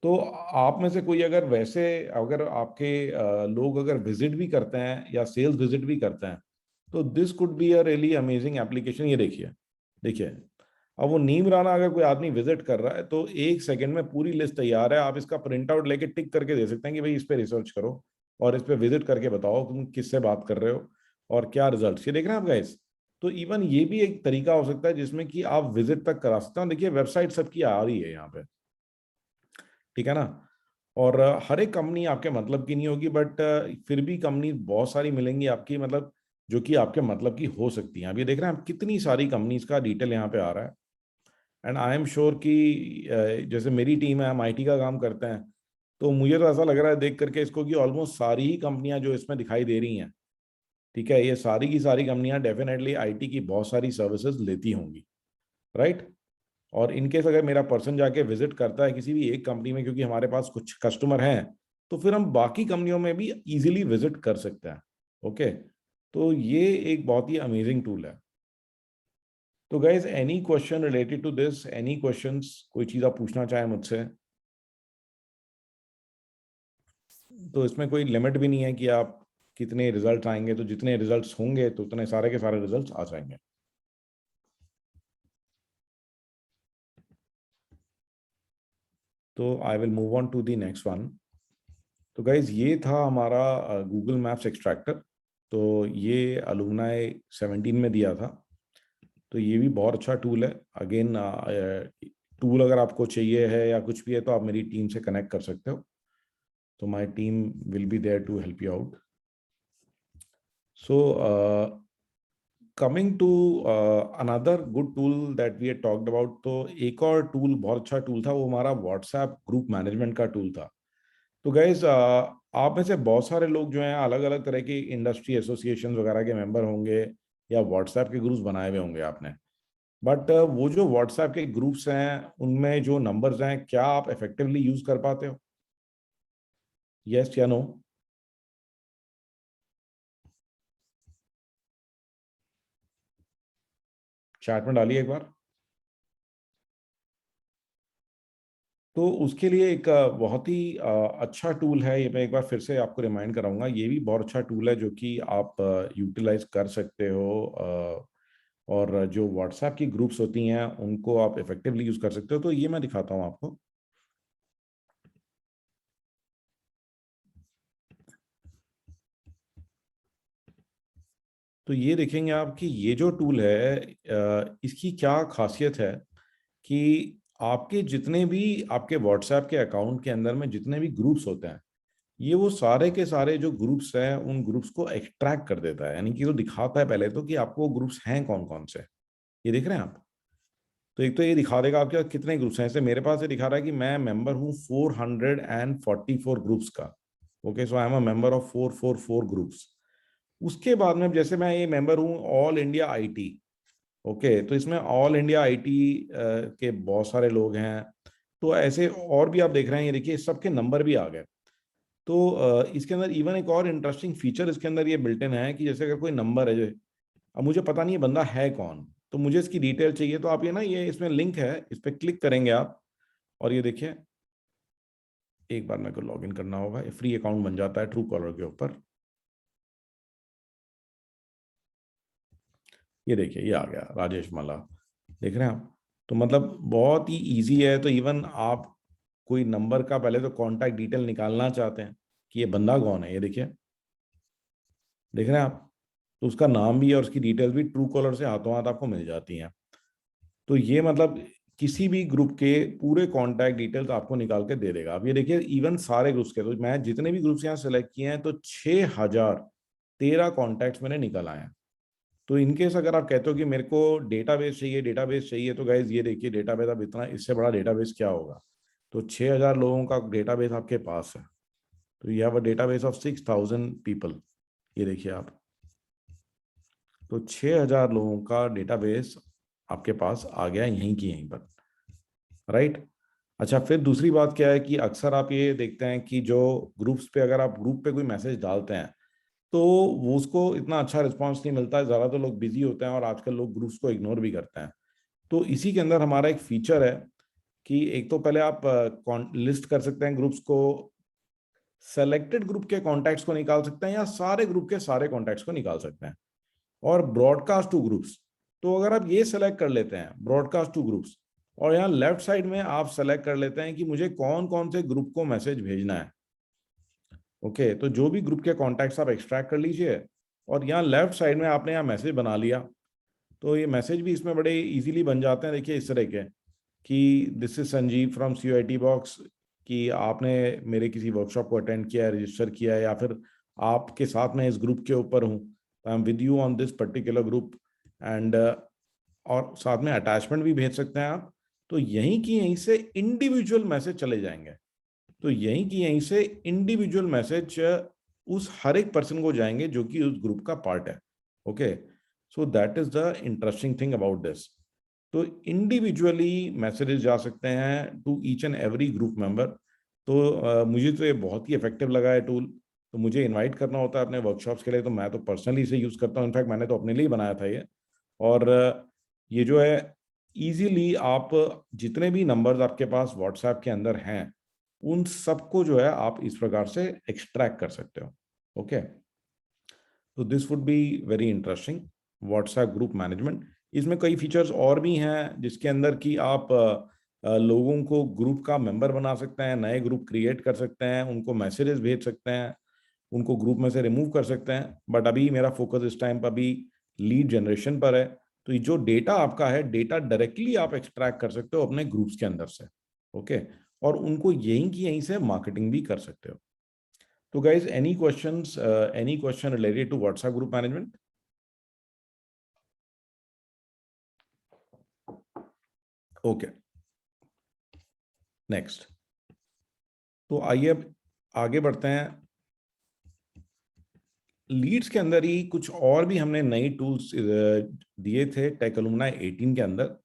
तो आप में से कोई अगर वैसे, अगर आपके लोग अगर विजिट भी करते हैं या सेल्स विजिट भी करते हैं तो this could be a really amazing application. ये देखिए, देखिए, अब वो नीमराना अगर कोई आदमी विजिट कर रहा है तो एक सेकंड में पूरी लिस्ट तैयार है। आप इसका प्रिंट आउट लेके टिक करके दे सकते हैं कि भाई इस पे रिसर्च करो और इस पे विजिट करके बताओ तुम किससे बात कर रहे हो और क्या रिजल्ट। ये देख रहे हैं आप गाइस। तो इवन ये भी एक तरीका हो सकता है जिसमें कि आप विजिट तक करा सकते हो। देखिए वेबसाइट सबकी आ रही है यहाँ पे, ठीक है ना। और हर एक कंपनी आपके मतलब की नहीं होगी, बट फिर भी कंपनी बहुत सारी मिलेंगी आपकी, मतलब जो कि आपके मतलब की हो सकती हैं। आप ये देख रहे हैं आप कितनी सारी कंपनीज का डिटेल यहाँ पे आ रहा है। एंड आई एम श्योर कि जैसे मेरी टीम है, हम आईटी का काम करते हैं, तो मुझे तो ऐसा लग रहा है देख करके इसको कि ऑलमोस्ट सारी ही कंपनियां जो इसमें दिखाई दे रही हैं, ठीक है, ये सारी की सारी कंपनियां डेफिनेटली आईटी की बहुत सारी सर्विसेज लेती होंगी, राइट। और इनकेस अगर मेरा पर्सन जाके विजिट करता है किसी भी एक कंपनी में, क्योंकि हमारे पास कुछ कस्टमर हैं, तो फिर हम बाकी कंपनियों में भी इजीली विजिट कर सकते हैं। ओके, तो ये एक बहुत ही अमेजिंग टूल है। तो guys, any question related to this, any questions, कोई चीज आप पूछना चाहें मुझसे? तो इसमें कोई लिमिट भी नहीं है कि आप कितने रिजल्ट आएंगे, तो जितने रिजल्ट्स होंगे तो उतने सारे के सारे रिजल्ट्स आ जाएंगे। तो I will move on to the next one. तो गाइज, ये था हमारा गूगल मैप्स एक्सट्रैक्टर। तो ये अलुमनाई 17 में दिया था। तो ये भी बहुत अच्छा टूल है। अगेन टूल अगर आपको चाहिए है या कुछ भी है तो आप मेरी टीम से कनेक्ट कर सकते हो, तो my team will be there to help you out. So coming to another good tool that we had talked about, तो एक और टूल बहुत अच्छा टूल था, वो हमारा व्हाट्सएप ग्रुप मैनेजमेंट का टूल था। तो गाइज आप में से बहुत सारे लोग जो हैं अलग अलग तरह की इंडस्ट्री एसोसिएशन वगैरह के मेंबर होंगे या व्हाट्सएप के ग्रुप्स बनाए हुए होंगे आपने। बट वो जो व्हाट्सएप के ग्रुप्स हैं उनमें जो नंबर्स हैं, क्या आप इफेक्टिवली यूज कर पाते हो? यस या नो? चैट में डालिए एक बार। तो उसके लिए एक बहुत ही अच्छा टूल है, ये मैं एक बार फिर से आपको रिमाइंड कराऊंगा, ये भी बहुत अच्छा टूल है जो कि आप यूटिलाइज कर सकते हो, और जो व्हाट्सएप की ग्रुप्स होती हैं उनको आप इफेक्टिवली यूज कर सकते हो। तो ये मैं दिखाता हूँ आपको। तो ये देखेंगे आप कि ये जो टूल है इसकी क्या खासियत है कि आपके जितने भी आपके व्हाट्सएप के अकाउंट के अंदर में जितने भी ग्रुप्स होते हैं, ये वो सारे के सारे जो ग्रुप्स हैं उन ग्रुप्स को एक्सट्रैक्ट कर देता है, यानी कि वो दिखाता है पहले तो कि आपको ग्रुप्स हैं कौन कौन से। ये देख रहे हैं आप? तो एक तो ये दिखा देगा आपके पास कितने ग्रुप्स हैं। जैसे मेरे पास ये दिखा रहा है कि मैं मेंबर हूँ 444 ग्रुप्स का। Okay, so I am a member of 444 groups. उसके बाद में जैसे मैं ये मेंबर हूँ ऑल इंडिया आईटी। ओके, तो इसमें ऑल इंडिया आईटी के बहुत सारे लोग हैं। तो ऐसे और भी आप देख रहे हैं, ये देखिए सबके नंबर भी आ गए। तो इसके अंदर इवन एक और इंटरेस्टिंग फीचर इसके अंदर ये बिल्ट इन है कि जैसे अगर कोई नंबर है जो, अब मुझे पता नहीं है बंदा है कौन, तो मुझे इसकी डिटेल चाहिए, तो आप ये ना, ये इसमें लिंक है, इस पर क्लिक करेंगे आप और ये देखिए एक बार मेरे को लॉग इन करना होगा, फ्री अकाउंट बन जाता है ट्रू कॉलर के ऊपर। ये देखिए ये आ गया राजेश माला, देख रहे हैं आप? तो मतलब बहुत ही इजी है। तो इवन आप कोई नंबर का पहले तो कांटेक्ट डिटेल निकालना चाहते हैं कि ये बंदा कौन है, ये देखिए, देख रहे हैं आप? तो उसका नाम भी है और उसकी डिटेल भी ट्रू कॉलर से हाथों हाथ आपको मिल जाती हैं। तो ये मतलब किसी भी ग्रुप के पूरे कांटेक्ट डिटेल्स आपको निकाल के दे देगा। अब ये देखिए इवन सारे ग्रुप्स के, तो मैं जितने भी ग्रुप्स यहाँ सेलेक्ट किए हैं तो 6013 कॉन्टैक्ट्स मैंने निकल आए हैं। तो इनकेस अगर आप कहते हो कि मेरे को डेटाबेस चाहिए, तो गाइज ये देखिए डेटाबेस, अब इतना इससे बड़ा डेटाबेस क्या होगा। तो 6000 लोगों का डेटाबेस आपके पास है। तो यह have a database of 6000 people, ये देखिए आप। तो 6000 लोगों का डेटाबेस आपके पास आ गया यहीं की यहीं पर, राइट? अच्छा, फिर दूसरी बात क्या है कि अक्सर आप ये देखते हैं कि जो ग्रुप्स पे, अगर आप ग्रुप पे कोई मैसेज डालते हैं तो वो उसको इतना अच्छा रिस्पांस नहीं मिलता है, ज़्यादा तो लोग बिजी होते हैं और आजकल लोग ग्रुप्स को इग्नोर भी करते हैं। तो इसी के अंदर हमारा एक फीचर है कि एक तो पहले आप लिस्ट कर सकते हैं ग्रुप्स को, सेलेक्टेड ग्रुप के कॉन्टैक्ट्स को निकाल सकते हैं या सारे ग्रुप के सारे कॉन्टैक्ट्स को निकाल सकते हैं, और ब्रॉडकास्ट टू ग्रुप्स। तो अगर आप ये सेलेक्ट कर लेते हैं ब्रॉडकास्ट टू ग्रुप्स, और यहाँ लेफ्ट साइड में आप सेलेक्ट कर लेते हैं कि मुझे कौन कौन से ग्रुप को मैसेज भेजना है। ओके, तो जो भी ग्रुप के कॉन्टैक्ट्स आप एक्सट्रैक्ट कर लीजिए और यहाँ लेफ्ट साइड में आपने यहाँ मैसेज बना लिया। तो ये मैसेज भी इसमें बड़े इजीली बन जाते हैं। देखिए इस तरह के कि this is Sanjeev from COIT box, कि आपने मेरे किसी वर्कशॉप को अटेंड किया है, रजिस्टर किया है, या फिर आपके साथ में इस ग्रुप के ऊपर हूँ, I am with you on this particular group and, और साथ में अटैचमेंट भी भेज सकते हैं आप। तो यहीं की यहीं से इंडिविजुअल मैसेज चले जाएंगे। तो यहीं की यहीं से इंडिविजुअल मैसेज उस हर एक पर्सन को जाएंगे जो कि उस ग्रुप का पार्ट है। Okay, so that is the interesting thing about this. तो इंडिविजुअली मैसेजेस जा सकते हैं to each and every group member. तो मुझे तो ये बहुत ही इफेक्टिव लगा है टूल। तो मुझे इनवाइट करना होता है अपने वर्कशॉप्स के लिए, तो मैं तो पर्सनली इसे यूज़ करता हूँ। इनफैक्ट मैंने तो अपने लिए बनाया था ये। और ये जो है इजीली आप जितने भी नंबर्स आपके पास व्हाट्सएप के अंदर हैं उन सबको जो है आप इस प्रकार से एक्सट्रैक्ट कर सकते हो। ओके, तो this would be very interesting WhatsApp group management. इसमें कई फीचर्स और भी हैं जिसके अंदर कि आप लोगों को ग्रुप का मेंबर बना सकते हैं, नए ग्रुप क्रिएट कर सकते हैं, उनको मैसेजेस भेज सकते हैं, उनको ग्रुप में से रिमूव कर सकते हैं। बट अभी मेरा फोकस इस टाइम पर अभी लीड जनरेशन पर है। तो ये जो डेटा आपका है, डेटा डायरेक्टली आप एक्सट्रैक्ट कर सकते हो अपने ग्रुप्स के अंदर से, ओके, और उनको यहीं की यहीं से मार्केटिंग भी कर सकते हो। तो guys, any question related to WhatsApp group management? Okay, next. तो आइए अब आगे बढ़ते हैं। लीड्स के अंदर ही कुछ और भी हमने नई टूल्स दिए थे टेक अलुमनाई 18 के अंदर।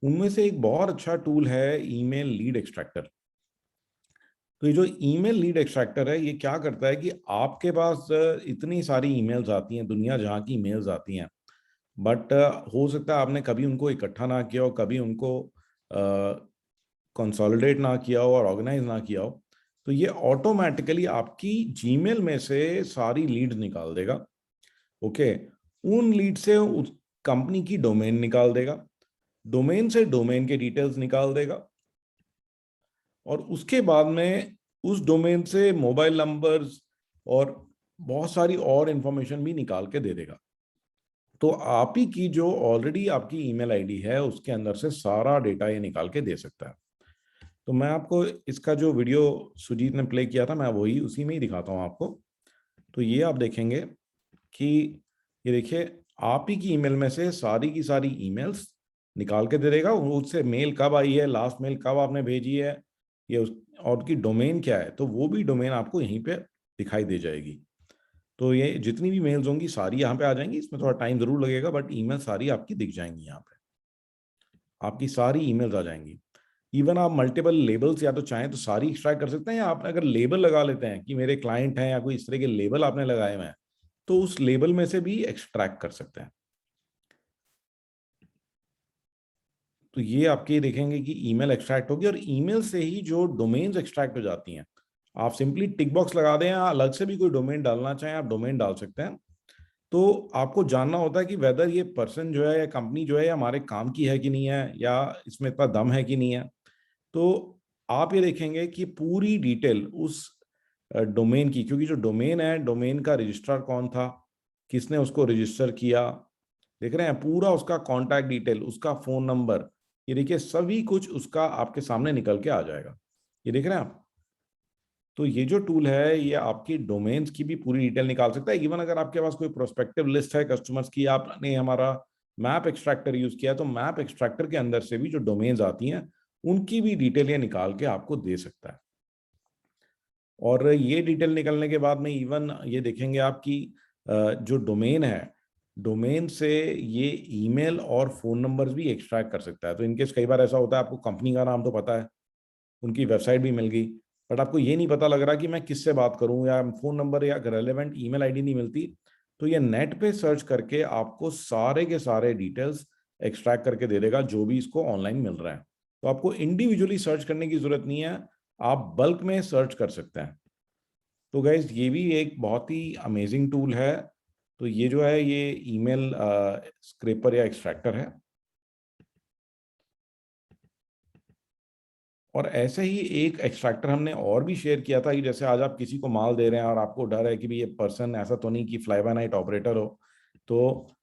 उनमें से एक बहुत अच्छा टूल है ईमेल लीड एक्सट्रैक्टर। तो ये जो ईमेल लीड एक्सट्रैक्टर है, ये क्या करता है कि आपके पास इतनी सारी ईमेल्स आती हैं, दुनिया जहाँ की ईमेल्स आती हैं, बट हो सकता है आपने कभी उनको इकट्ठा ना किया हो, कभी उनको कंसोलिडेट ना किया हो और ऑर्गेनाइज ना किया हो। तो ये ऑटोमेटिकली आपकी जीमेल में से सारी लीड्स निकाल देगा, ओके। उन लीड से उस कंपनी की डोमेन निकाल देगा, डोमेन से डोमेन के डिटेल्स निकाल देगा, और उसके बाद में उस डोमेन से मोबाइल नंबर्स और बहुत सारी और इंफॉर्मेशन भी निकाल के दे देगा। तो आप ही की जो ऑलरेडी आपकी ईमेल आईडी है उसके अंदर से सारा डेटा ये निकाल के दे सकता है। तो मैं आपको इसका जो वीडियो सुजीत ने प्ले किया था, मैं वही उसी में ही दिखाता हूँ आपको। तो ये आप देखेंगे कि ये देखिए, आप ही की ईमेल में से सारी की सारी ईमेल्स निकाल के दे देगा। उससे मेल कब आई है, लास्ट मेल कब आपने भेजी है, ये और उसकी डोमेन क्या है, तो वो भी डोमेन आपको यहीं पे दिखाई दे जाएगी। तो ये जितनी भी मेल्स होंगी सारी यहाँ पे आ जाएंगी। इसमें थोड़ा टाइम जरूर लगेगा, बट ईमेल सारी आपकी दिख जाएंगी। यहाँ पे आपकी सारी ईमेल्स आ जाएंगी। इवन आप मल्टीपल लेबल्स या तो चाहें तो सारी एक्सट्रैक्ट कर सकते हैं, या आप अगर लेबल लगा लेते हैं कि मेरे क्लाइंट हैं या कोई इस तरह के लेबल आपने लगाए हुए हैं, तो उस लेबल में से भी एक्सट्रैक्ट कर सकते हैं। तो ये आपके देखेंगे कि ईमेल एक्सट्रैक्ट होगी, और ईमेल से ही जो डोमेन्स एक्सट्रैक्ट हो जाती हैं, आप सिंपली टिक बॉक्स लगा दें, या अलग से भी कोई डोमेन डालना चाहें आप डोमेन डाल सकते हैं। तो आपको जानना होता है कि वेदर ये पर्सन जो है या कंपनी जो है ये हमारे काम की है कि नहीं है, या इसमें इतना दम है कि नहीं है। तो आप ये देखेंगे कि पूरी डिटेल उस डोमेन की, क्योंकि जो डोमेन है, डोमेन का रजिस्ट्रार कौन था, किसने उसको रजिस्टर किया, देख रहे हैं, पूरा उसका कॉन्टैक्ट डिटेल, उसका फोन नंबर, ये देखिए सभी कुछ उसका आपके सामने निकल के आ जाएगा। ये देख रहे हैं आप। तो ये जो टूल है ये आपकी डोमेन्स की भी पूरी डिटेल निकाल सकता है। इवन अगर आपके पास कोई प्रोस्पेक्टिव लिस्ट है कस्टमर्स की, आपने हमारा मैप एक्सट्रैक्टर यूज किया, तो मैप एक्सट्रैक्टर के अंदर से भी जो डोमेन्स आती हैं उनकी भी डिटेल ये निकाल के आपको दे सकता है। और ये डिटेल निकलने के बाद में इवन ये देखेंगे आपकी जो डोमेन है, डोमेन से ये ईमेल और फोन नंबर्स भी एक्सट्रैक्ट कर सकता है। तो इनकेस कई बार ऐसा होता है, आपको कंपनी का नाम तो पता है, उनकी वेबसाइट भी मिल गई, बट आपको ये नहीं पता लग रहा कि मैं किससे बात करूं, या फोन नंबर या रेलेवेंट ईमेल आईडी नहीं मिलती, तो ये नेट पे सर्च करके आपको सारे के सारे डिटेल्स एक्सट्रैक्ट करके दे देगा जो भी इसको ऑनलाइन मिल रहा है। तो आपको इंडिविजुअली सर्च करने की जरूरत नहीं है, आप बल्क में सर्च कर सकते हैं। तो गाइज, ये भी एक बहुत ही अमेजिंग टूल है। तो ये जो है ये ईमेल स्क्रैपर या एक्सट्रैक्टर है। और ऐसे ही एक एक्सट्रैक्टर हमने और भी शेयर किया था कि जैसे आज आप किसी को माल दे रहे हैं और आपको डर है कि भी ये पर्सन ऐसा तो नहीं कि फ्लाई बाय नाइट ऑपरेटर हो, तो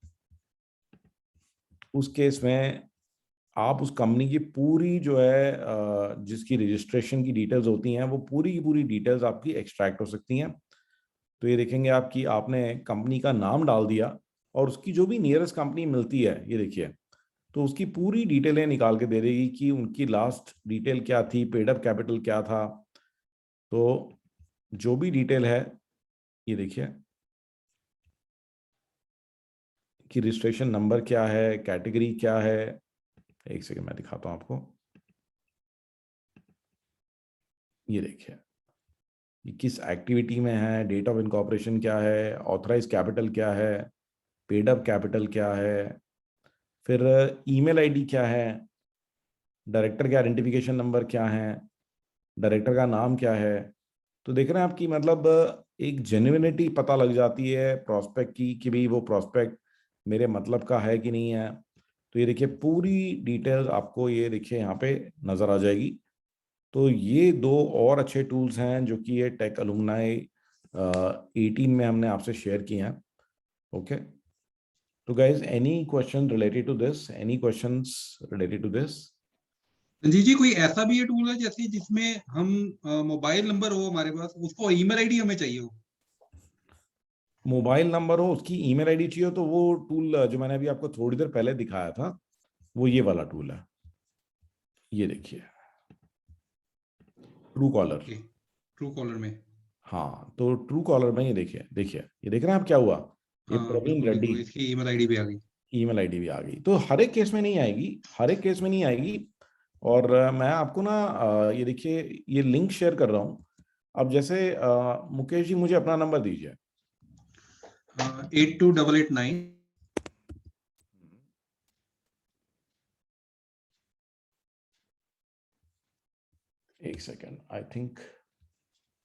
उस केस में आप उस कंपनी की पूरी जो है जिसकी रजिस्ट्रेशन की डिटेल्स होती हैं, वो पूरी की पूरी डिटेल्स आपकी एक्सट्रैक्ट हो सकती हैं। तो ये देखेंगे आपकी, आपने कंपनी का नाम डाल दिया और उसकी जो भी नियरेस्ट कंपनी मिलती है, ये देखिए, तो उसकी पूरी डिटेलें निकाल के दे देगी कि उनकी लास्ट डिटेल क्या थी, पेड अप कैपिटल क्या था। तो जो भी डिटेल है, ये देखिए कि रजिस्ट्रेशन नंबर क्या है, कैटेगरी क्या है, एक सेकंड मैं दिखाता हूं आपको। ये देखिए ये किस एक्टिविटी में है, डेट ऑफ इनकॉर्पोरेशन क्या है, ऑथराइज कैपिटल क्या है, पेड अप कैपिटल क्या है, फिर ईमेल आईडी क्या है, डायरेक्टर के आइडेंटिफिकेशन नंबर क्या है, डायरेक्टर का नाम क्या है। तो देख रहे हैं आपकी मतलब एक जेन्युइनिटी पता लग जाती है प्रोस्पेक्ट की कि भाई वो प्रोस्पेक्ट मेरे मतलब का है कि नहीं है। तो ये देखिए पूरी डिटेल्स आपको ये देखिए यहाँ पे नजर आ जाएगी। तो ये दो और अच्छे टूल्स हैं जो कि ये टेक अलुमनाई 18 में हमने आपसे शेयर किए हैं। ओके, तो guys, any question related to this? Any questions related to this? Sanjeev ji, कोई ऐसा भी ये टूल है जैसे जिसमें हम मोबाइल नंबर हो हमारे पास, उसको ईमेल आईडी हमें चाहिए हो? मोबाइल नंबर हो, उसकी ईमेल आईडी चाहिए, तो वो टूल जो मैंने अभी आपको थोड़ी देर पहले दिखाया था, वो ये वाला टूल है। ये देखिए, ट्रू कॉलर। ट्रू कॉलर में? हाँ, तो ट्रू कॉलर में ये देखिए, ये देख रहे हैं आप क्या हुआ? ये हाँ प्रवीण बिल्कुल रेड्डी, बिल्कुल, इसकी ईमेल आईडी भी आ गई। ईमेल आईडी भी आ गई। तो हर एक केस में नहीं आएगी, हर एक केस में नहीं आएगी। और मैं आपको ना ये देखिए, ये लिंक शेयर कर रहा हूँ। अब जैसे मुकेश जी, मुझे अपना नंबर दीजिए। 82889 एक सेकेंड, आई थिंक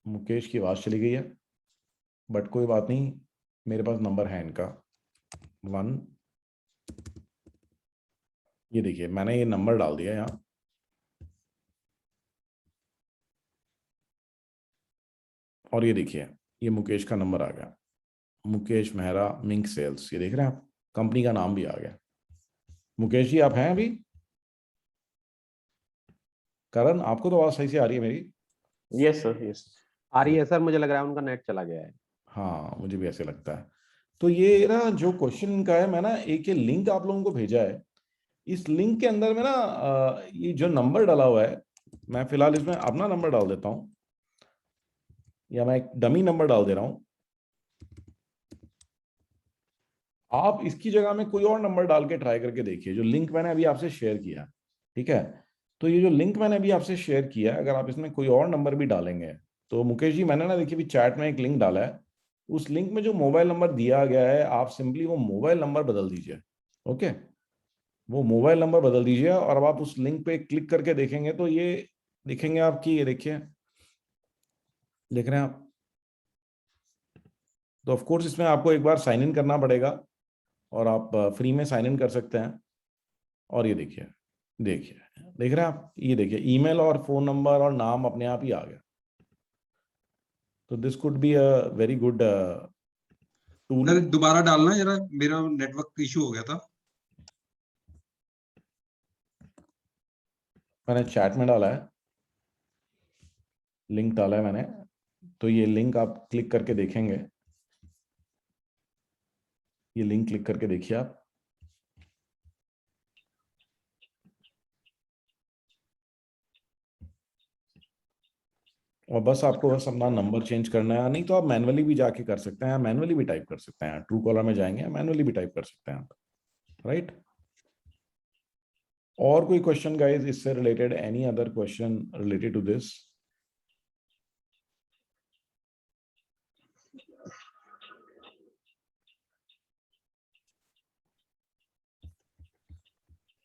मुकेश की आवाज चली गई है, बट कोई बात नहीं, मेरे पास नंबर है इनका 1। ये देखिए, मैंने ये नंबर डाल दिया यहाँ, और ये देखिए, ये मुकेश का नंबर आ गया, मुकेश मेहरा मिंक सेल्स। ये देख रहे हैं आप, कंपनी का नाम भी आ गया। मुकेश जी, आप हैं अभी? करण, आपको तो आवाज सही से आ रही है मेरी? यस सर, यस आ रही है सर। मुझे लग रहा है उनका नेट चला गया है। हाँ, मुझे भी ऐसे लगता है। तो ये ना जो क्वेश्चन इनका है, मैं ना एक ये लिंक आप लोगों को भेजा है। इस लिंक के अंदर में ना ये जो नंबर डाला हुआ है, मैं फिलहाल इसमें अपना नंबर डाल देता हूँ, या मैं एक डमी नंबर डाल दे रहा हूँ। आप इसकी जगह में कोई और नंबर डाल के ट्राई करके देखिए, जो लिंक मैंने अभी आपसे शेयर किया। ठीक है, तो ये जो लिंक मैंने अभी आपसे शेयर किया, अगर आप इसमें कोई और नंबर भी डालेंगे, तो मुकेश जी, मैंने ना देखिए अभी चैट में एक लिंक डाला है। उस लिंक में जो मोबाइल नंबर दिया गया है, आप सिंपली वो मोबाइल नंबर बदल दीजिए। ओके, वो मोबाइल नंबर बदल दीजिए, और अब आप उस लिंक पे क्लिक करके देखेंगे तो ये दिखेंगे आपकी, ये देखिए, देख रहे हैं आप? तो ऑफ कोर्स इसमें आपको एक बार साइन इन करना पड़ेगा, और आप फ्री में साइन इन कर सकते हैं। और ये देखिए, देख रहे हैं आप? ये देखिए, ईमेल और फोन नंबर और नाम अपने आप ही आ गया। तो this could be a very good tool. दोबारा डालना जरा, मेरा नेटवर्क इशू हो गया था। मैंने चैट में डाला है, लिंक डाला है मैंने, तो ये लिंक आप क्लिक करके देखेंगे। ये लिंक क्लिक करके देखिए आप। और बस आपको बस अपना नंबर चेंज करना है, नहीं तो आप मैनुअली भी जाके कर सकते हैं, मैनुअली भी टाइप कर सकते हैं, ट्रू कॉलर में जाएंगे, मैनुअली भी टाइप कर सकते हैं आप, राइट? और कोई क्वेश्चन गाइस इससे रिलेटेड? Any other question related to this?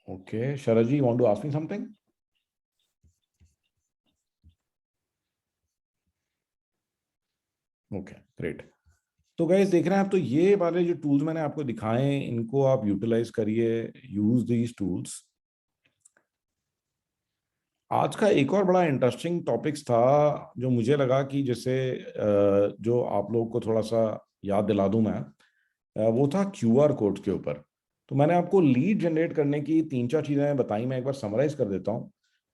Okay, Sharad ji, you want to ask me something? Okay, great. तो गाइस, देख रहे हैं आप, तो ये वाले जो टूल्स मैंने आपको दिखाए हैं, इनको आप यूटिलाइज करिए, यूज दीज टूल्स। आज का एक और बड़ा इंटरेस्टिंग टॉपिक्स था जो मुझे लगा कि जैसे जो आप लोगों को थोड़ा सा याद दिला दूं मैं, वो था क्यूआर कोड के ऊपर। तो मैंने आपको लीड जनरेट करने की 3-4 चीजें बताई, मैं एक बार समराइज कर देता हूँ।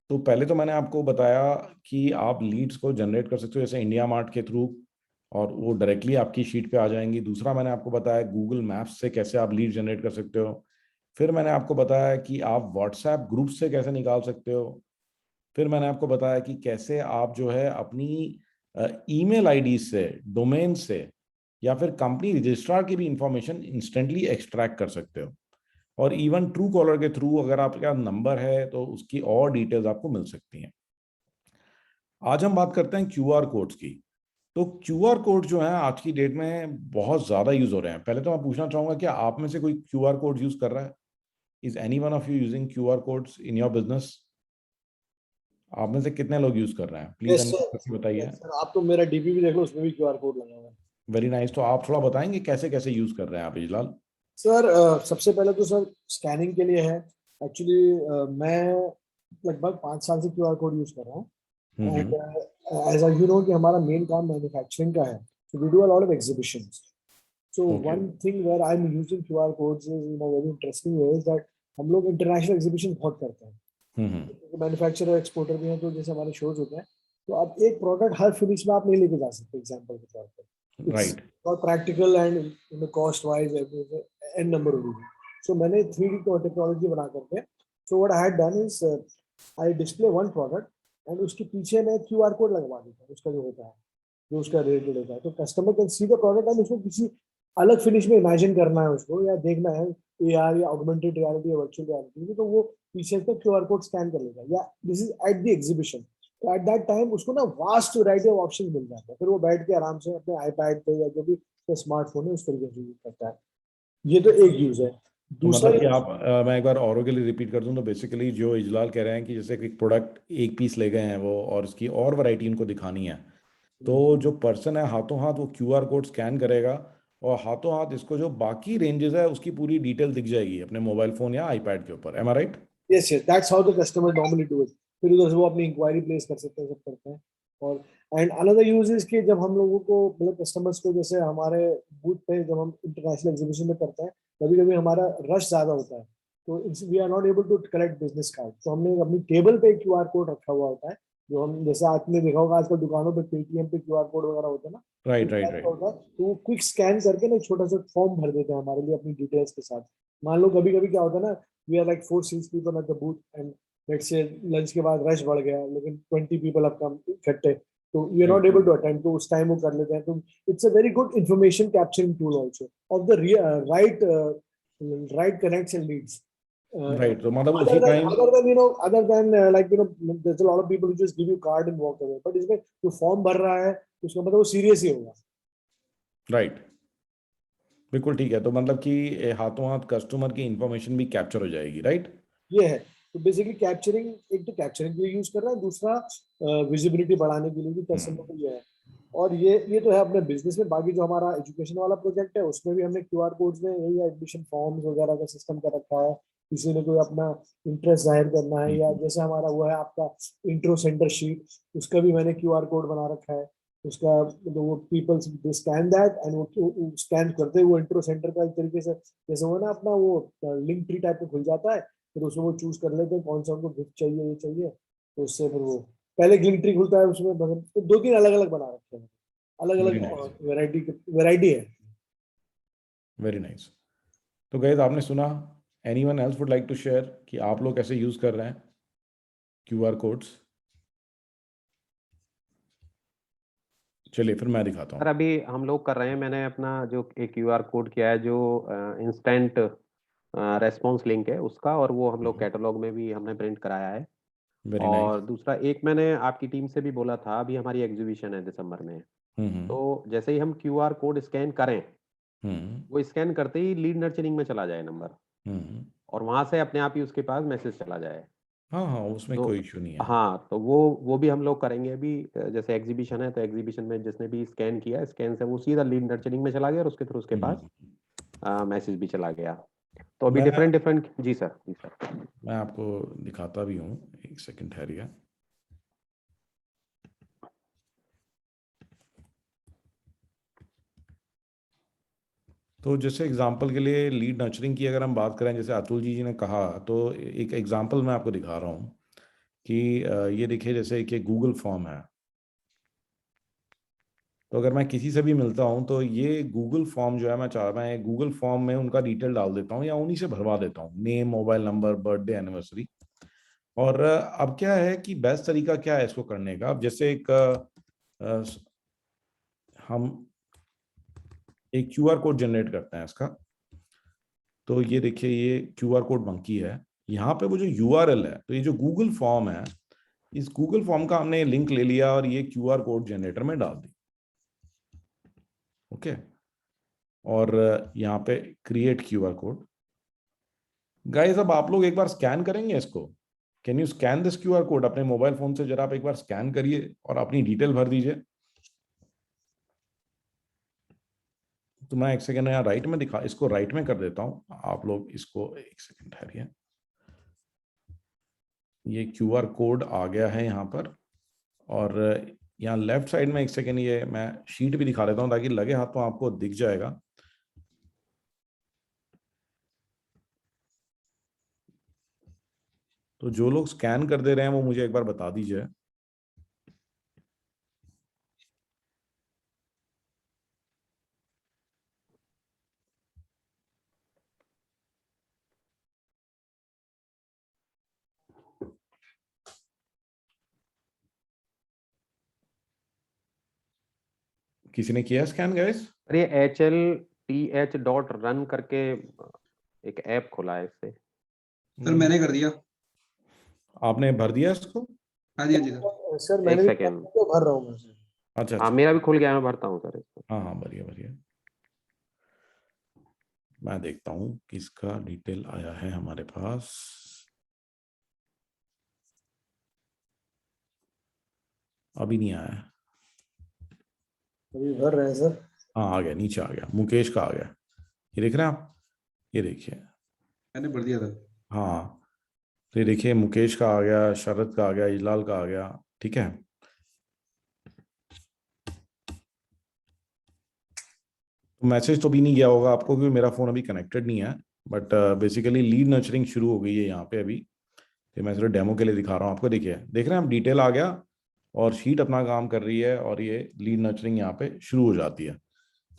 तो पहले तो मैंने आपको बताया कि आप लीड्स को जनरेट कर सकते हो जैसे इंडिया मार्ट के थ्रू, और वो डायरेक्टली आपकी शीट पे आ जाएंगी। दूसरा मैंने आपको बताया गूगल मैप्स से कैसे आप लीड जनरेट कर सकते हो। फिर मैंने आपको बताया कि आप व्हाट्सएप ग्रुप से कैसे निकाल सकते हो। फिर मैंने आपको बताया कि कैसे आप जो है अपनी ईमेल आईडी से, डोमेन से, या फिर कंपनी रजिस्ट्रार की भी इंफॉर्मेशन इंस्टेंटली एक्सट्रैक्ट कर सकते हो। और इवन ट्रू कॉलर के थ्रू अगर आपका नंबर है तो उसकी और डिटेल्स आपको मिल सकती हैं। आज हम बात करते हैं क्यूआर कोड्स की। तो क्यूआर कोड जो है आज की डेट में बहुत ज्यादा यूज हो रहे हैं। पहले तो मैं पूछना चाहूंगा कि आप में से कोई क्यूआर कोड यूज कर रहा है? Is any one of you using QR codes in your business? आप में से कितने लोग यूज कर रहे हैं? प्लीज बताइए। सर, आप तो मेरा डीपी भी देख लो, उसमें भी क्यूआर कोड लगा हुआ है। Very nice. तो आप थोड़ा बताएंगे कैसे कैसे यूज कर रहे हैं आप, इजलाल? सर सबसे पहले तो सर स्कैनिंग के लिए है। एक्चुअली मैं लगभग 5 साल से क्यूआर कोड यूज कर रहा हूँ। एंड एज यू नो कि हमारा मेन काम मैन्युफैक्चरिंग का है, so we do a lot of exhibitions. So Okay. one thing where I'm using QR codes is in a very interesting way is that हम लोग इंटरनेशनल एग्जीबिशन बहुत करते हैं, मैन्युफैक्चरर एक्सपोर्टर भी हैं, तो जैसे हमारे शोज होते हैं, तो अब एक प्रोडक्ट हर फिनिश में आप नहीं लेके जा सकते एग्जांपल के तौर पे, right, not practical and cost wise an number of reason. So मैंने 3D टेक्नोलॉजी बना करके, so what I had done is I display one product and उसके पीछे मैं QR कोड लगवा देता हूँ, उसका जो होता है, जो उसका रेटेड होता है, तो customer can see the product and उसको किसी अलग फिनिश में इमेजिन करना है उसको, या देखना है AR या ऑगमेंटेड रियलिटी या वर्चुअल रियलिटी, तो वो पीछे से QR कोड स्कैन कर लेगा, या this is at the exhibition. तो एट दैट टाइम उसको ना वास्ट वैरायटी ऑफ ऑप्शन मिल जाता है, फिर वो बैठ के आराम से अपने iPad पे या जो भी स्मार्टफोन है उस तरीके से यूज करता है. ये तो एक यूज है. तो दूसरा मतलब कि आप मैं एक बार औरों के लिए रिपीट कर दूं तो बेसिकली जो इजलाल कह रहे हैं कि जैसे एक प्रोडक्ट एक पीस ले गए हैं वो और उसकी और वैरायटी उनको दिखानी है, तो जो पर्सन है हाथों हाथ वो QR कोड स्कैन करेगा और हाथों हाथ इसको जो बाकी रेंजेस है उसकी पूरी डिटेल दिख जाएगी अपने मोबाइल फोन या iPad के ऊपर. Am I right? yes yes that's how the customer normally do it. फिर उधर से वो अपनी इंक्वायरी प्लेस कर सकते हैं, सब करते हैं. और एंड अनदर यूज इज कि जब हम लोगों को मतलब कस्टमर्स को, जैसे हमारे बूथ पे जब हम इंटरनेशनल एग्जीबिशन में करते हैं, कभी कभी हमारा रश ज्यादा होता है, तो we are not able to collect business card, तो हमने अपनी टेबल पे एक QR कोड रखा हुआ होता है, जो हम जैसे आपने देखा होगा आजकल दुकानों पे Paytm पे QR कोड वगैरह होते हैं ना, राइट राइट तो राइट. होता है, तो वो क्विक स्कैन करके ना एक छोटा सा फॉर्म भर देते हैं हमारे लिए अपनी डिटेल्स के साथ. मान लो कभी कभी क्या होता है ना, we are like 4 6 people at the booth and let's say lunch के बाद रश बढ़ गया, लेकिन 20 पीपल अब कम इकट्ठे, तो we are not able to attend, तो उस टाइम वो कर लेते हैं. तो it's a very good information capturing tool also of the right connects and leads. Right, तो मतलब other उसी than time other than like there's a lot of people who just give you card and walk away, but इसमें जो form भर रहा है उसका मतलब वो सीरियस ही होगा. राइट, बिल्कुल ठीक है. तो मतलब कि हाथों हाथ कस्टमर की इंफॉर्मेशन भी कैप्चर हो जाएगी. राइट, ये है. तो बेसिकली कैप्चरिंग, एक तो कैप्चरिंग के लिए यूज कर रहा है, दूसरा विजिबिलिटी बढ़ाने के लिए भी कस्टमर को ये है. और ये तो है अपने बिजनेस में. बाकी जो हमारा एजुकेशन वाला प्रोजेक्ट है उसमें भी हमने QR कोड्स में यही एडमिशन फॉर्म्स वगैरह का सिस्टम कर रखा है. किसी ने कोई अपना इंटरेस्ट जाहिर करना है, या जैसे हमारा वो है आपका इंट्रो सेंटर शीट, उसका भी मैंने QR कोड बना रखा है. उसका तो वो peoples they scan that and वो स्कैन करते वो इंट्रो सेंटर का एक तरीके से जैसे वो ना अपना वो लिंक ट्री टाइप में खुल जाता है, फिर उसमें वो चूज कर लेते हैं कौन सा उनको गिफ्ट चाहिए, ये चाहिए, तो उससे फिर वो पहले लिंक ट्री खुलता है उसमें. तो 2-3 अलग अलग बना रखे हैं, अलग Very अलग वैरायटी है. Very nice. तो गाइस आपने सुना, anyone else would like to share कि आप लोग कैसे यूज कर रहे हैं QR कोड्स? चलिए फिर मैं दिखाता सर हूँ. अभी हम लोग कर रहे हैं, मैंने अपना जो एक QR कोड किया है जो इंस्टेंट रेस्पॉन्स लिंक है उसका, और वो हम लोग कैटलॉग में भी हमने प्रिंट कराया है. वेरी और नाइस. दूसरा एक मैंने आपकी टीम से भी बोला था, अभी हमारी एग्जीबिशन है दिसंबर में, तो जैसे ही हम QR कोड स्कैन करें, वो स्कैन करते ही लीड नर्चरिंग में चला जाए नंबर, और वहां से अपने आप ही उसके पास मैसेज चला जाए. हाँ हाँ, उसमें तो कोई इशू नहीं है. हाँ, तो वो भी हम लोग करेंगे अभी. जैसे एग्जीबिशन है तो एग्जीबिशन में जिसने भी स्कैन किया, स्कैन से वो सीधा लीड नर्चरिंग में चला गया और उसके थ्रू उसके पास मैसेज भी चला गया. तो अभी मैं डिफरेंट जी सर. मैं आपको दिखाता भी हूँ, एक सेकंड ठहरिए. तो जैसे एग्जांपल के लिए लीड नर्चरिंग की अगर हम बात करें, जैसे अतुल जी ने कहा, तो एक एग्जांपल मैं आपको दिखा रहा हूँ कि ये देखिए जैसे कि गूगल फॉर्म है. तो अगर मैं किसी से भी मिलता हूँ तो ये गूगल फॉर्म जो है, मैं गूगल फॉर्म में उनका डिटेल डाल देता हूँ या उन्हीं से भरवा देता हूँ, name, mobile number, birthday, anniversary. और अब क्या है कि बेस्ट तरीका क्या है इसको करने का. अब जैसे हम एक QR कोड जनरेट करते हैं इसका. तो ये देखिए ये QR कोड मंकी है. यहाँ पे वो जो URL है, तो ये जो गूगल फॉर्म है, इस गूगल फॉर्म का हमने लिंक ले लिया और ये QR कोड जनरेटर में डाल दी. ओके, और यहाँ पे क्रिएट QR कोड. गाइस अब आप लोग एक बार स्कैन करेंगे इसको. Can you scan this QR code अपने मोबाइल फोन से? जरा आप एक बार स्कैन करिए और अपनी डिटेल भर दीजिए. तो मैं एक सेकेंड यहाँ राइट में इसको राइट में कर देता हूँ. आप लोग इसको एक सेकेंड ठहरिए. ये QR कोड आ गया है यहाँ पर, और यहाँ लेफ्ट साइड में एक सेकेंड ये मैं शीट भी दिखा देता हूँ ताकि लगे हाथों आपको दिख जाएगा. तो जो लोग स्कैन कर दे रहे हैं वो मुझे एक बार बता दीजिए। किसी ने किया स्कैन गाइस? अरे HLTH.run करके एक ऐप खुला है इससे। सर मैंने कर दिया। आपने भर दिया इसको? हाँ जी हाँ जी सर। सर मैंने एक भी सेकेंड। भर रहा हूँ मैं सर। अच्छा हाँ अच्छा, मेरा भी खुल गया, मैं भरता हूँ सर इसको। हाँ हाँ भरिए भरिए। मैं देखता हूँ किसका डिटेल आया है हमारे पास। अभी नहीं आया। अभी भर रहे हैं सर। हाँ आ गया, नीचे आ गया, मुकेश का आ गया। ये देख रहे हैं आप? ये देखिए। मैंने भर दिया था। हाँ तो ये देखिए, मुकेश का आ गया, शरद का आ गया, इजलाल का आ गया। ठीक है, तो मैसेज तो भी नहीं गया होगा आपको क्योंकि मेरा फोन अभी कनेक्टेड नहीं है। बट बेसिकली लीड नर्चरिंग शुरू हो गई है यहाँ पे अभी। तो मैं सिर्फ डेमो के लिए दिखा रहा हूँ आपको। देखिए, देख रहे हैं आप, डिटेल आ गया और शीट अपना काम कर रही है और ये लीड नर्चरिंग यहाँ पे शुरू हो जाती है।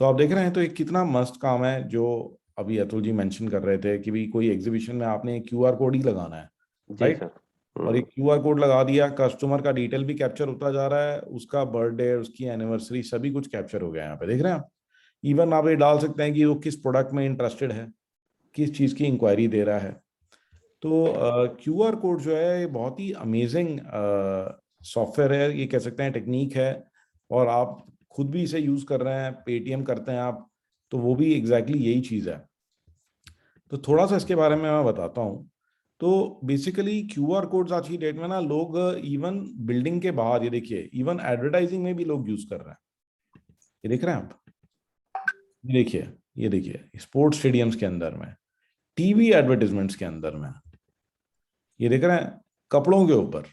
तो आप देख रहे हैं, तो एक कितना मस्त काम है जो अभी अतुल जी मेंशन कर रहे थे कि भाई कोई एग्जीबिशन में आपने क्यूआर कोड ही लगाना है, जी राइट? सर। और एक क्यूआर कोड लगा दिया, कस्टमर का डिटेल भी कैप्चर होता जा रहा है, उसका बर्थडे, उसकी एनिवर्सरी, सभी कुछ कैप्चर हो गया यहाँ पे। देख रहे हैं आप? इवन आप ये डाल सकते हैं कि वो किस प्रोडक्ट में इंटरेस्टेड है, किस चीज़ की इंक्वायरी दे रहा है। तो क्यूआर कोड जो है ये बहुत ही अमेजिंग सॉफ्टवेयर है, ये कह सकते हैं टेक्निक है। और आप खुद भी इसे यूज़ कर रहे हैं, पेटीएम करते हैं आप, तो वो भी एग्जैक्टली यही चीज़ है। तो थोड़ा सा इसके बारे में मैं बताता हूँ। तो बेसिकली क्यूआर कोड्स आज की डेट में ना लोग इवन बिल्डिंग के बाहर, ये देखिए, इवन एडवर्टाइजिंग में भी लोग यूज कर रहे हैं। ये देख रहे हैं आप? ये देखिए, ये देखिए, स्पोर्ट्स स्टेडियम्स के अंदर में, टीवी एडवर्टाइजमेंट्स के अंदर में, ये देख रहे हैं, कपड़ों के ऊपर,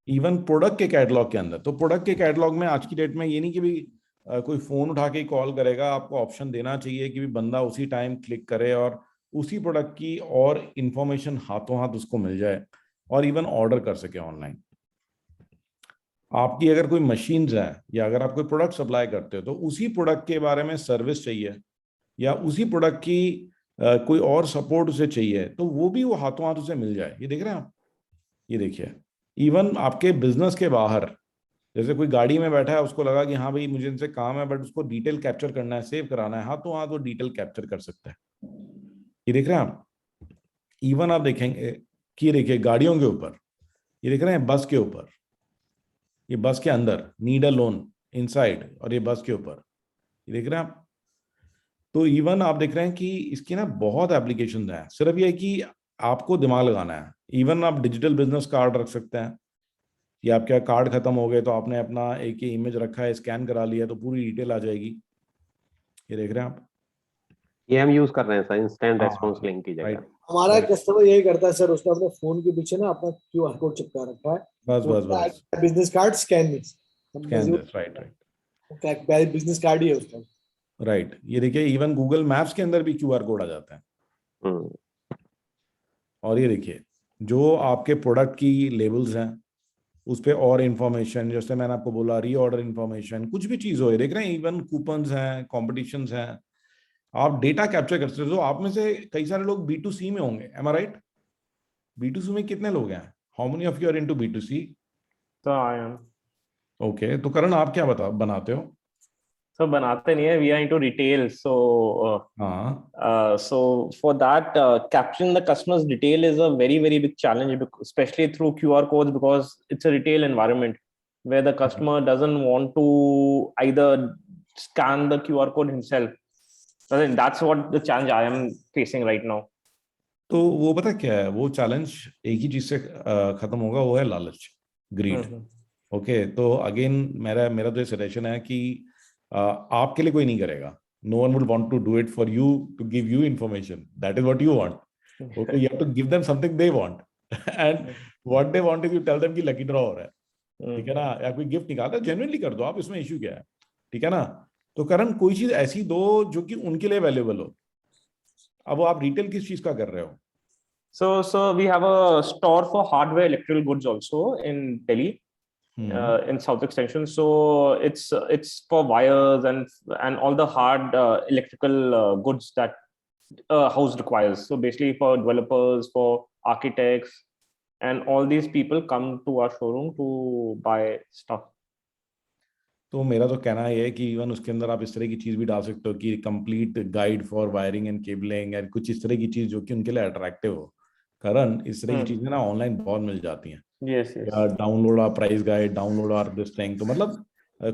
इवन प्रोडक्ट के कैटलॉग के अंदर। तो प्रोडक्ट के कैटलॉग में आज की डेट में ये नहीं कि भी कोई फोन उठा के कॉल करेगा, आपको ऑप्शन देना चाहिए कि भी बंदा उसी टाइम क्लिक करे और उसी प्रोडक्ट की और इंफॉर्मेशन हाथों हाथ उसको मिल जाए और इवन ऑर्डर कर सके ऑनलाइन। आपकी अगर कोई मशीन्स है या अगर आप कोई प्रोडक्ट सप्लाई करते हो तो उसी प्रोडक्ट के बारे में सर्विस चाहिए या उसी प्रोडक्ट की कोई और सपोर्ट उसे चाहिए, तो वो भी वो हाथों हाथ उसे मिल जाए। ये देख रहे हैं आप? ये देखिए, इवन आपके बिजनेस के बाहर, जैसे कोई गाड़ी में बैठा है, उसको लगा कि हाँ भाई मुझे इनसे काम है, बट उसको डिटेल कैप्चर करना है, सेव कराना है, हाथों हाथ वो डिटेल कैप्चर कर सकता है। ये देख रहे हैं आप? इवन आप देखेंगे कि ये देखिए गाड़ियों के ऊपर, ये देख रहे हैं बस के ऊपर, ये बस के अंदर, नीड अ लोन इनसाइड, और ये बस के ऊपर, ये देख रहे हैं आप? तो इवन आप देख रहे हैं कि इसकी ना बहुत एप्लीकेशन है, सिर्फ ये है कि आपको दिमाग लगाना है। इवन आप डिजिटल बिजनेस कार्ड रख सकते हैं, कि आपका कार्ड खत्म हो गए तो आपने अपना एक ही इमेज रखा है, स्कैन करा लिया तो पूरी डिटेल आ जाएगी। ये देख रहे हैं आप? ये हम यूज कर रहे हैं सर, इंस्टेंट हाँ रेस्पॉन्स लिंक की जगह। राइट, हमारा कस्टमर यही करता है सर, उसने अपने फोन के पीछे ना अपना क्यूआर कोड चिपका रखा है। बस बस बस, business card scan scan this, right right नहीं, बिजनेस कार्ड ही है उसका। राइट। ये देखिए, इवन गूगल मैप्स के अंदर भी क्यूआर कोड आ जाता है। हम्म। और ये देखिए, जो आपके प्रोडक्ट की लेबल्स हैं उस पर और इन्फॉर्मेशन, जैसे मैंने आपको बोला, रीऑर्डर इन्फॉर्मेशन, कुछ भी चीज़ हो, ये देख रहे हैं, इवन कूपन्स हैं, कॉम्पिटिशन्स हैं, आप डेटा कैप्चर कर सकते हो। तो आप में से कई सारे लोग B2C में होंगे, एम आई राइट? B2C में कितने लोग हैं? How many of you are into B2C? So I am. Okay, तो करण आप क्या बनाते हो? So बनाते नहीं है, we are into retail. So हाँ so for that, capturing the customer's detail is a very very big challenge, especially through QR codes, because it's a retail environment where the customer doesn't want to either scan the QR code himself. I think that's what the challenge I am facing right now. तो वो पता क्या है, वो challenge एक ही चीज से खत्म होगा, वो है लालच, ग्रीड। ओके, तो अगेन मेरा मेरा तो सजेशन है कि आपके लिए कोई नहीं करेगा। No one would want to do it for you, to give you information, that is what you want. Okay, you have to give them something they want and what they want is you tell them कि lucky draw हो रहा है, ठीक है ना, या कोई gift निकालता है, जेन्युइनली कर दो आप, इसमें इशू क्या है, ठीक है ना? तो करण, कोई चीज ऐसी दो जो कि उनके लिए वैल्यूएबल हो। अब आप रिटेल किस चीज का कर रहे हो? So we have a store for hardware electrical goods also in Delhi, in South Extension. So it's for wires and all the hard electrical goods that a house requires. So basically for developers, for architects, and all these people come to our showroom to buy stuff. तो मेरा तो कहना ये है कि even उसके अंदर आप इस तरह की चीज भी डाल सकते हो कि complete guide for wiring and cabling या कुछ इस तरह की चीज जो कि उनके लिए अट्रैक्टिव हो। कारण इस तरह की चीजें ना ऑनलाइन बहुत मिल जाती हैं। Yes, yes. या download or price guide, download or this thing. तो मतलब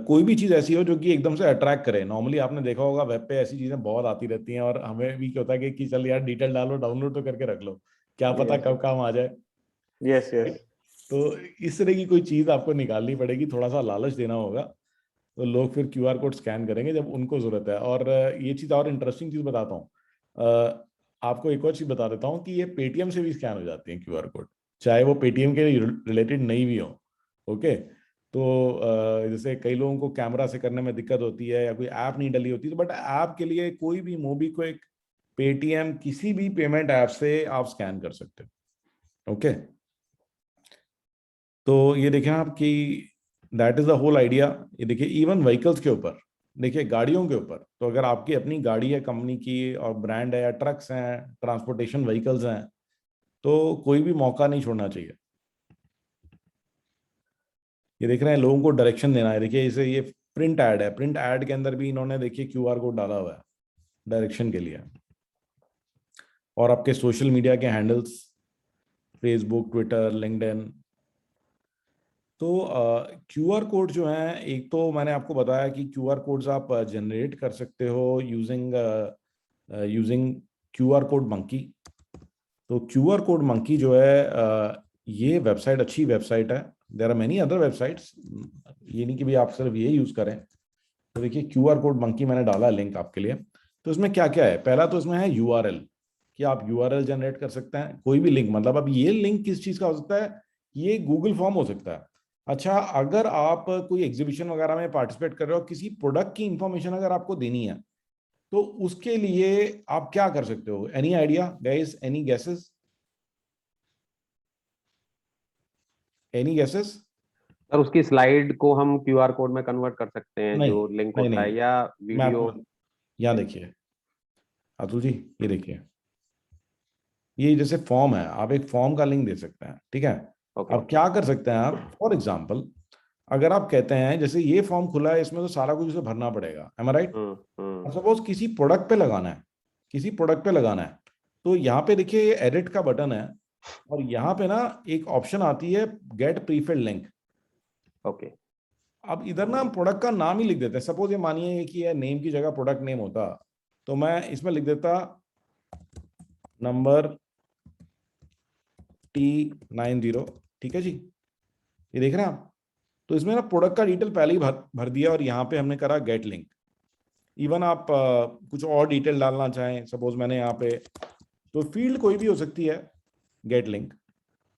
कोई भी चीज ऐसी हो जो कि एकदम से अट्रैक्ट करे। नॉर्मली आपने देखा होगा वेब पे ऐसी चीजें बहुत आती रहती हैं और हमें भी क्या होता है कि चल यार डिटेल डालो, डाउनलोड तो करके रख लो, क्या पता कब काम आ जाए। Yes, yes. तो इस तरह की कोई चीज आपको निकालनी पड़ेगी, थोड़ा सा लालच देना होगा, तो लोग फिर QR कोड स्कैन करेंगे जब उनको जरूरत है। और ये चीज और इंटरेस्टिंग चीज बताता हूँ, आपको एक और चीज बता देता हूँ कि ये पेटीएम से भी स्कैन हो जाती है QR कोड, चाहे वो पेटीएम के रिलेटेड नहीं भी हो। ओके, तो जैसे कई लोगों को कैमरा से करने में दिक्कत होती है या कोई ऐप नहीं डली होती, तो बट ऐप के लिए कोई भी मोबीक्विक, पेटीएम, किसी भी पेमेंट ऐप से आप स्कैन कर सकते हो। ओके, तो ये देखें आप कि that is the whole idea. ये देखिए इवन व्हीकल्स के ऊपर, देखिए गाड़ियों के ऊपर, तो अगर आपकी अपनी गाड़ी है कंपनी की और ब्रांड है या ट्रक्स हैं, ट्रांसपोर्टेशन व्हीकल्स हैं, तो कोई भी मौका नहीं छोड़ना चाहिए। ये देख रहे हैं लोगों को डायरेक्शन देना है। देखिए इसे ये प्रिंट ऐड है, प्रिंट ऐड के अंदर भी इन्होंने देखिए QR कोड डाला हुआ है डायरेक्शन के लिए। और आपके सोशल मीडिया के हैंडल्स, फेसबुक, ट्विटर, लिंक्डइन, तो QR कोड जो है, एक तो मैंने आपको बताया कि QR कोड्स आप जनरेट कर सकते हो यूजिंग QR कोड मंकी। तो QR कोड मंकी जो है ये वेबसाइट अच्छी वेबसाइट है। There are many other websites, ये नहीं कि भी आप सिर्फ ये यूज करें। तो देखिए QR कोड मंकी मैंने डाला लिंक आपके लिए। तो इसमें क्या क्या है, पहला तो इसमें है URL, कि आप URL जनरेट कर सकते हैं, कोई भी लिंक। मतलब अब ये लिंक किस चीज का हो सकता है, ये गूगल फॉर्म हो सकता है। अच्छा, अगर आप कोई एग्जीबिशन वगैरह में पार्टिसिपेट कर रहे हो, किसी प्रोडक्ट की इंफॉर्मेशन अगर आपको देनी है, तो उसके लिए आप क्या कर सकते हो? Any idea guys, any guesses, any guesses? Sir उसकी स्लाइड को हम QR कोड में कन्वर्ट कर सकते हैं, नहीं, जो लिंक नहीं, होता है, नहीं। या मैं वीडियो। आपको यहाँ देखिए अतुल जी, ये देखिए, ये जैसे फॉर्म है, आप एक फॉर्म का लिंक दे सकते हैं, ठीक है। ओके। अब क्या कर सकते हैं आप, फॉर एग्जाम्पल अगर आप कहते हैं जैसे ये फॉर्म खुला है, इसमें तो सारा कुछ उसे भरना पड़ेगा, एम आई राइट? सपोज किसी प्रोडक्ट पे लगाना है, किसी प्रोडक्ट पे लगाना है, तो यहाँ पे देखिए ये एडिट का बटन है और यहाँ पे ना एक ऑप्शन आती है गेट प्रीफिल्ड लिंक। ओके। अब इधर ना हम प्रोडक्ट का नाम ही लिख देते हैं। सपोज ये मानिए कि ये नेम की जगह प्रोडक्ट नेम होता, तो मैं इसमें लिख देता नंबर T90, ठीक है जी। ये देख रहे हैं आप, तो इसमें ना प्रोडक्ट का डिटेल पहले ही भर दिया और यहाँ पे हमने करा गेट लिंक। इवन आप कुछ और डिटेल डालना चाहें, सपोज मैंने यहाँ पे, तो फील्ड कोई भी हो सकती है, गेट लिंक।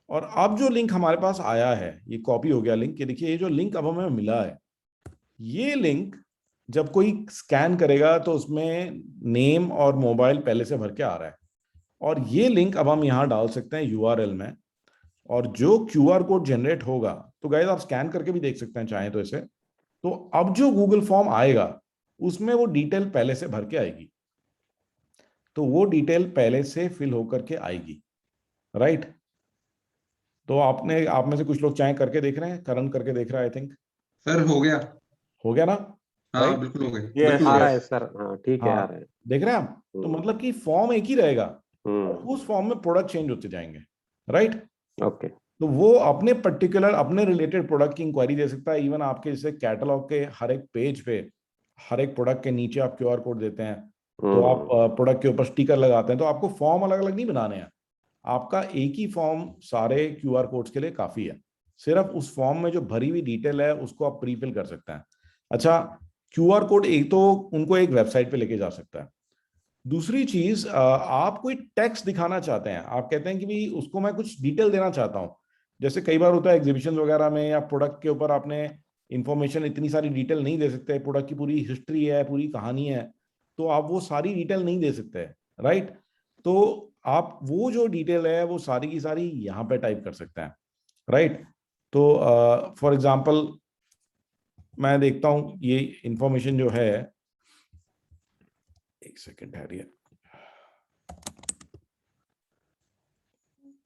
और अब जो लिंक हमारे पास आया है, ये कॉपी हो गया लिंक। ये देखिए ये जो लिंक अब हमें मिला है, ये लिंक जब कोई स्कैन करेगा तो उसमें नेम और मोबाइल पहले से भर के आ रहा है, और ये लिंक अब हम यहाँ डाल सकते हैं URL में। और जो QR कोड जनरेट होगा, तो गाइस आप स्कैन करके भी देख सकते हैं चाहें तो इसे, तो अब जो गूगल फॉर्म आएगा उसमें वो डिटेल पहले से भर के आएगी, तो वो डिटेल पहले से फिल होकर के आएगी, राइट? तो आप में से कुछ लोग चाहे करके देख रहे हैं, करण करके देख रहा है, आई थिंक सर हो गया ना? हाँ राइट, बिल्कुल हो गए, Yes, बिल्कुल आ हो रहा गए। है सर, हाँ ठीक है, आ हाँ रहा है। देख रहे हैं आप? तो मतलब कि फॉर्म एक ही रहेगा और उस फॉर्म में प्रोडक्ट चेंज होते जाएंगे, राइट? ओके। तो वो अपने पर्टिकुलर, अपने रिलेटेड प्रोडक्ट की इंक्वायरी दे सकता है। इवन आपके जैसे कैटलॉग के हर एक पेज पे, हर एक प्रोडक्ट के नीचे आप QR कोड देते हैं, तो आप प्रोडक्ट के ऊपर स्टिकर लगाते हैं, तो आपको फॉर्म अलग अलग नहीं बनाने हैं। आपका एक ही फॉर्म सारे QR कोड्स के लिए काफी है। सिर्फ उस फॉर्म में जो भरी हुई डिटेल है उसको आप प्रीफिल कर सकते हैं। अच्छा, QR कोड एक तो उनको एक वेबसाइट पे लेके जा सकता है। दूसरी चीज, आप कोई टेक्स्ट दिखाना चाहते हैं, आप कहते हैं कि भाई उसको मैं कुछ डिटेल देना चाहता हूं। जैसे कई बार होता है एग्जीबिशन वगैरह में या प्रोडक्ट के ऊपर आपने इंफॉर्मेशन इतनी सारी डिटेल नहीं दे सकते, प्रोडक्ट की पूरी हिस्ट्री है, पूरी कहानी है, तो आप वो सारी डिटेल नहीं दे सकते, राइट? तो आप वो जो डिटेल है वो सारी की सारी यहाँ पे टाइप कर सकते हैं, राइट। तो फॉर एग्जांपल मैं देखता हूँ ये इंफॉर्मेशन जो है, एक सेकेंड ठहरिए,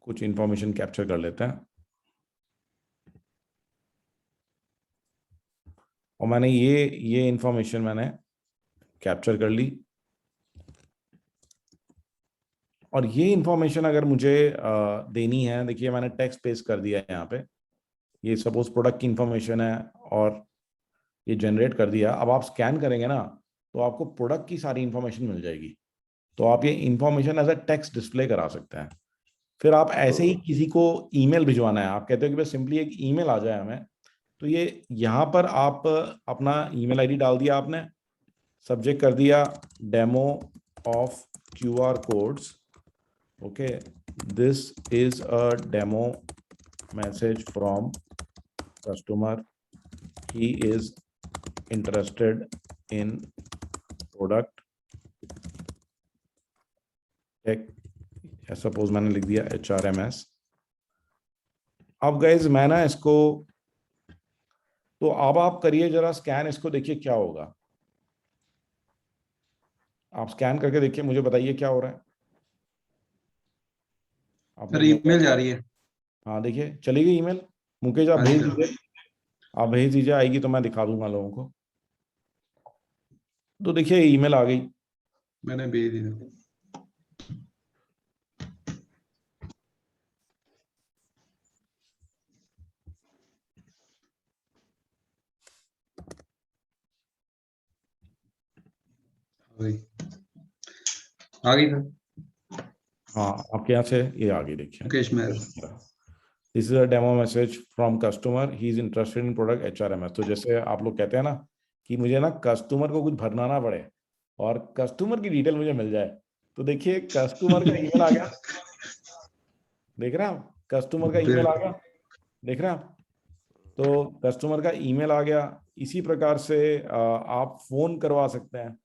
कुछ इंफॉर्मेशन कैप्चर कर लेते हैं। और मैंने ये इंफॉर्मेशन मैंने कैप्चर कर ली, और ये इंफॉर्मेशन अगर मुझे देनी है, देखिए मैंने टेक्स्ट पेस्ट कर दिया है यहाँ पे, ये सपोज प्रोडक्ट की इंफॉर्मेशन है और ये जनरेट कर दिया। अब आप स्कैन करेंगे ना तो आपको प्रोडक्ट की सारी इंफॉर्मेशन मिल जाएगी, तो आप ये information as a text display करा सकते हैं। फिर आप ऐसे ही किसी को ईमेल भिजवाना है, आप कहते हो कि बस सिंपली एक ईमेल आ जाए हमें, तो ये यहाँ पर आप अपना ईमेल आईडी डाल दिया आपने, सब्जेक्ट कर दिया demo of QR codes, okay, this is a demo message from customer, he is interested in product tech, suppose मैंने लिख दिया HRMS। अब गाइज मैं ना इसको, तो अब आप करिए जरा स्कैन इसको, देखिए क्या होगा। आप स्कैन करके देखिए, मुझे बताइए क्या हो रहा है। सर आपने ईमेल जा रही है। हाँ देखिए चली गई ईमेल। मुकेश आप हाँ जी भेज सर। दीजिए, आप भेज दीजिए, आएगी तो मैं दिखा दूंगा लोगों को। तो देखिए ईमेल आ गई। मैंने भेज दी। आ गई सर। हाँ आपके यहाँ से ये आ गई, देखिए Mukesh Meher. This is a demo message from customer, he is interested in product HRMS। तो जैसे आप लोग कहते हैं ना कि मुझे ना कस्टमर को कुछ भरना ना पड़े और कस्टमर की डिटेल मुझे मिल जाए, तो देखिए कस्टमर का ईमेल आ गया, देख रहे हैं आप, कस्टमर का ईमेल आ गया, देख रहे हैं आप। तो कस्टमर का ईमेल आ गया। इसी प्रकार से आप फोन करवा सकते हैं।